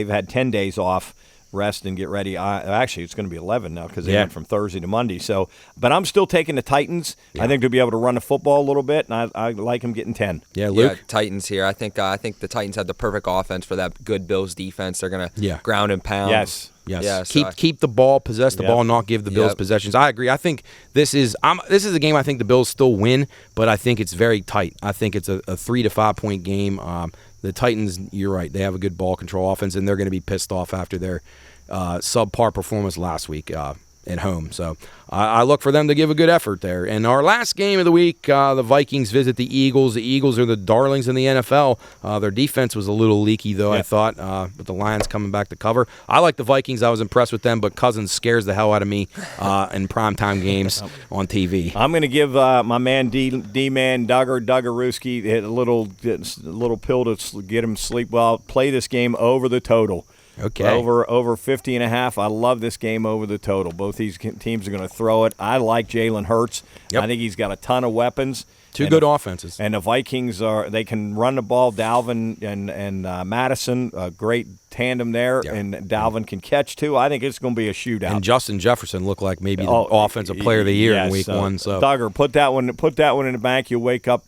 had 10 days off, rest and get ready. Actually, it's going to be 11 now because they went from Thursday to Monday. So, but I'm still taking the Titans. I think they'll be able to run the football a little bit, and I like them getting 10. Yeah, Luke? Yeah, Titans here. I think the Titans have the perfect offense for that good Bills defense. They're going to ground and pound. Yes. Yeah, keep the ball, possess the ball, not give the Bills possessions. I agree. I think this is a game I think the Bills still win, but I think it's very tight. I think it's a 3 to 5 point game. The Titans, you're right, they have a good ball control offense, and they're going to be pissed off after their subpar performance last week at home. So I look for them to give a good effort there. And our last game of the week, the Vikings visit the Eagles. The Eagles are the darlings in the NFL. Their defense was a little leaky, though, I thought, but the Lions coming back to cover. I like the Vikings. I was impressed with them, but Cousins scares the hell out of me in primetime games on TV. I'm going to give my man D-Man Duggarooski a little pill to get him sleep well. Play this game over the total. Okay. Over 50.5. I love this game over the total. Both these teams are going to throw it. I like Jalen Hurts. I think he's got a ton of weapons. Two good offenses. And the Vikings they can run the ball. Dalvin and Madison, a great tandem there. Yep. And Dalvin can catch too. I think it's going to be a shootout. And Justin Jefferson looked like maybe the offensive player of the year in week 1. So Duggar, put that one in the bank. You'll wake up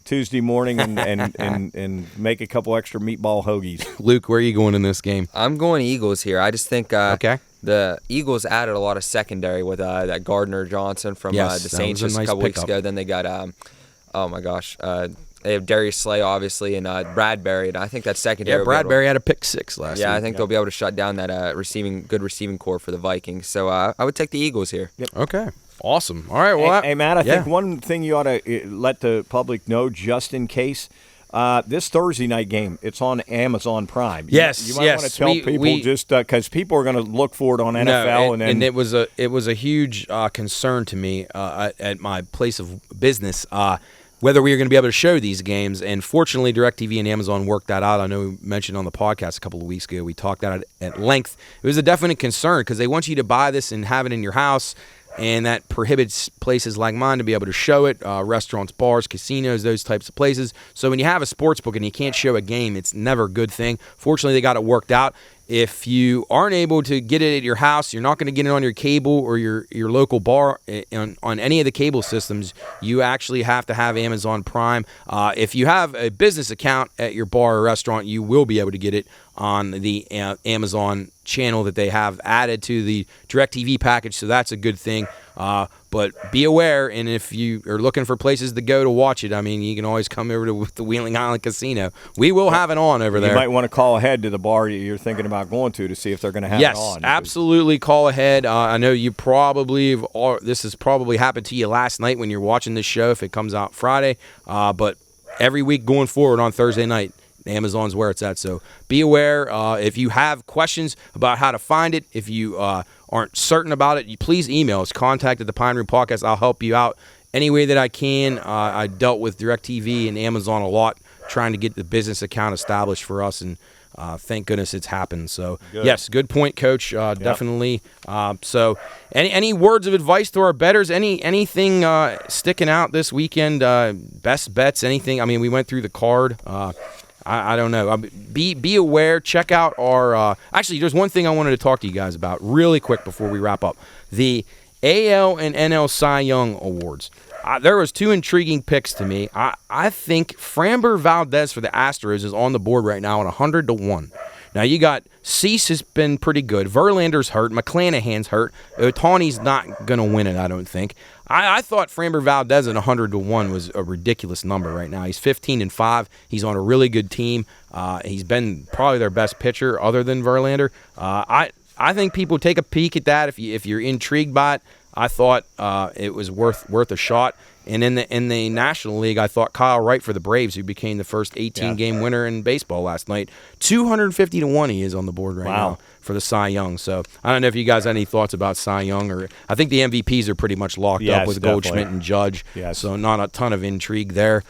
Tuesday morning and make a couple extra meatball hoagies. Luke, where are you going in this game? I'm going Eagles here. I just think the Eagles added a lot of secondary with that Gardner Johnson from the Saints just a couple weeks ago. Then they got, they have Darius Slay, obviously, and Bradbury. And I think that secondary. Yeah, Bradbury had a pick 6 last week. Yeah, I think they'll be able to shut down that good receiving core for the Vikings. So I would take the Eagles here. Yep. Okay. Awesome. All right. Well, hey Matt, I think one thing you ought to let the public know, just in case, this Thursday night game, it's on Amazon Prime. Yes, you might want to tell people just because people are going to look for it on NFL. And it was a huge concern to me at my place of business. whether we were going to be able to show these games. And fortunately, DirecTV and Amazon worked that out. I know we mentioned on the podcast a couple of weeks ago. We talked that at length. It was a definite concern because they want you to buy this and have it in your house, and that prohibits places like mine to be able to show it, restaurants, bars, casinos, those types of places. So when you have a sports book and you can't show a game, it's never a good thing. Fortunately, they got it worked out. If you aren't able to get it at your house, you're not going to get it on your cable or your local bar on any of the cable systems. You actually have to have Amazon Prime. If you have a business account at your bar or restaurant, you will be able to get it on the Amazon channel that they have added to the DirecTV package, so that's a good thing. But be aware, and if you are looking for places to go to watch it, I mean, you can always come over to the Wheeling Island Casino. We will have it on over there. You might want to call ahead to the bar you're thinking about going to see if they're going to have it on. Yes, absolutely call ahead. I know you probably this has probably happened to you last night when you're watching this show if it comes out Friday, but every week going forward on Thursday night, Amazon's where it's at. So be aware. If you have questions about how to find it, if you aren't certain about it, please email us. Contact at the Pine Room Podcast. I'll help you out any way that I can. I dealt with DirecTV and Amazon a lot trying to get the business account established for us, and thank goodness it's happened. So, yes, good point, Coach. Definitely. So, any words of advice to our bettors? Anything sticking out this weekend? Best bets? Anything? I mean, we went through the card. I don't know. Be aware. Check out our actually, there's one thing I wanted to talk to you guys about really quick before we wrap up. The AL and NL Cy Young Awards. There was two intriguing picks to me. I think Framber Valdez for the Astros is on the board right now at 100-1. Now, you got Cease has been pretty good. Verlander's hurt. McClanahan's hurt. Ohtani's not going to win it, I don't think. I thought Framber Valdez at 100-1 was a ridiculous number right now. He's 15-5. He's on a really good team. He's been probably their best pitcher other than Verlander. I think people take a peek at that if you're intrigued by it. I thought it was worth a shot. And in the National League, I thought Kyle Wright for the Braves, who became the first 18-game winner in baseball last night, 250-1 he is on the board right now for the Cy Young. So I don't know if you guys have any thoughts about Cy Young, or I think the MVPs are pretty much locked up with Goldschmidt and Judge. Yes. So not a ton of intrigue there.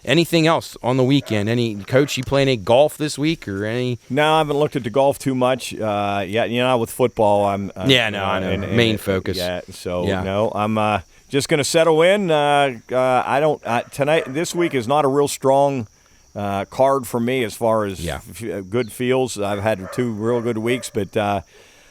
Anything else on the weekend? Coach, you playing any golf this week or any? No, I haven't looked at the golf too much. Yeah, with football, I'm. I know. Main focus. Yeah. So no, I'm. Just going to settle in. Tonight. This week is not a real strong card for me as far as good feels. I've had 2 real good weeks, but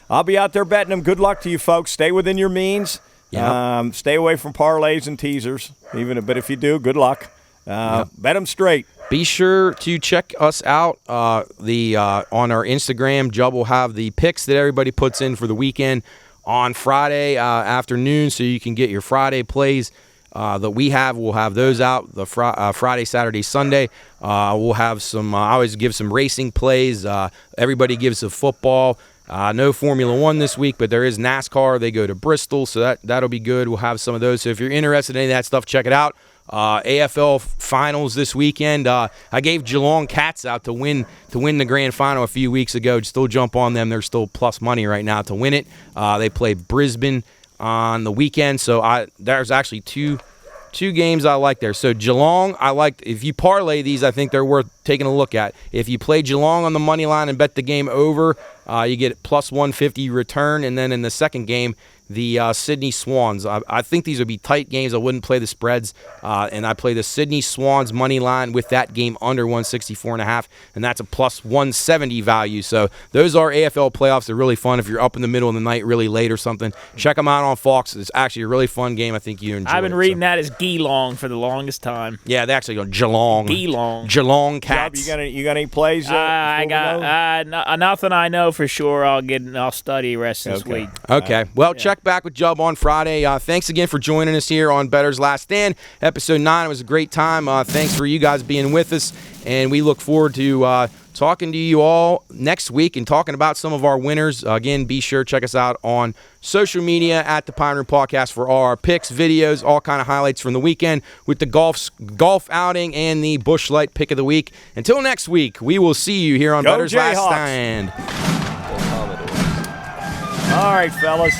I'll be out there betting them. Good luck to you folks. Stay within your means. Stay away from parlays and teasers. But if you do, good luck. Bet them straight. Be sure to check us out on our Instagram. Jub will have the picks that everybody puts in for the weekend on Friday afternoon, so you can get your Friday plays that we have. We'll have those out the Friday, Saturday, Sunday. We'll have some. I always give some racing plays. Everybody gives a football. No Formula One this week, but there is NASCAR. They go to Bristol, so that'll be good. We'll have some of those. So if you're interested in any of that stuff, check it out. AFL finals this weekend. I gave Geelong Cats out to win the grand final a few weeks ago. Still jump on them. They're still plus money right now to win it. They play Brisbane on the weekend. So there's actually two games I like there. So Geelong, I like. If you parlay these, I think they're worth taking a look at. If you play Geelong on the money line and bet the game over, you get plus 150 return. And then in the second game, the Sydney Swans. I think these would be tight games. I wouldn't play the spreads. And I play the Sydney Swans money line with that game under 164.5, and that's a plus 170 value. So those are AFL playoffs. They're really fun. If you're up in the middle of the night really late or something, check them out on Fox. It's actually a really fun game. I think you enjoy it. I've been reading that as Geelong for the longest time. Yeah, they actually go Geelong. Geelong Cats. Rob, you got any plays? I got nothing I know for sure. I'll study the rest of this week. Okay. Well, check back with Jub on Friday. Thanks again for joining us here on Bettor's Last Stand, episode 9. It was a great time. Thanks for you guys being with us, and we look forward to talking to you all next week and talking about some of our winners. Again, be sure to check us out on social media at the Pine Room Podcast for all our picks, videos, all kind of highlights from the weekend with the golf outing and the Busch Light pick of the week. Until next week, we will see you here on Bettor's Last Stand. All right, fellas.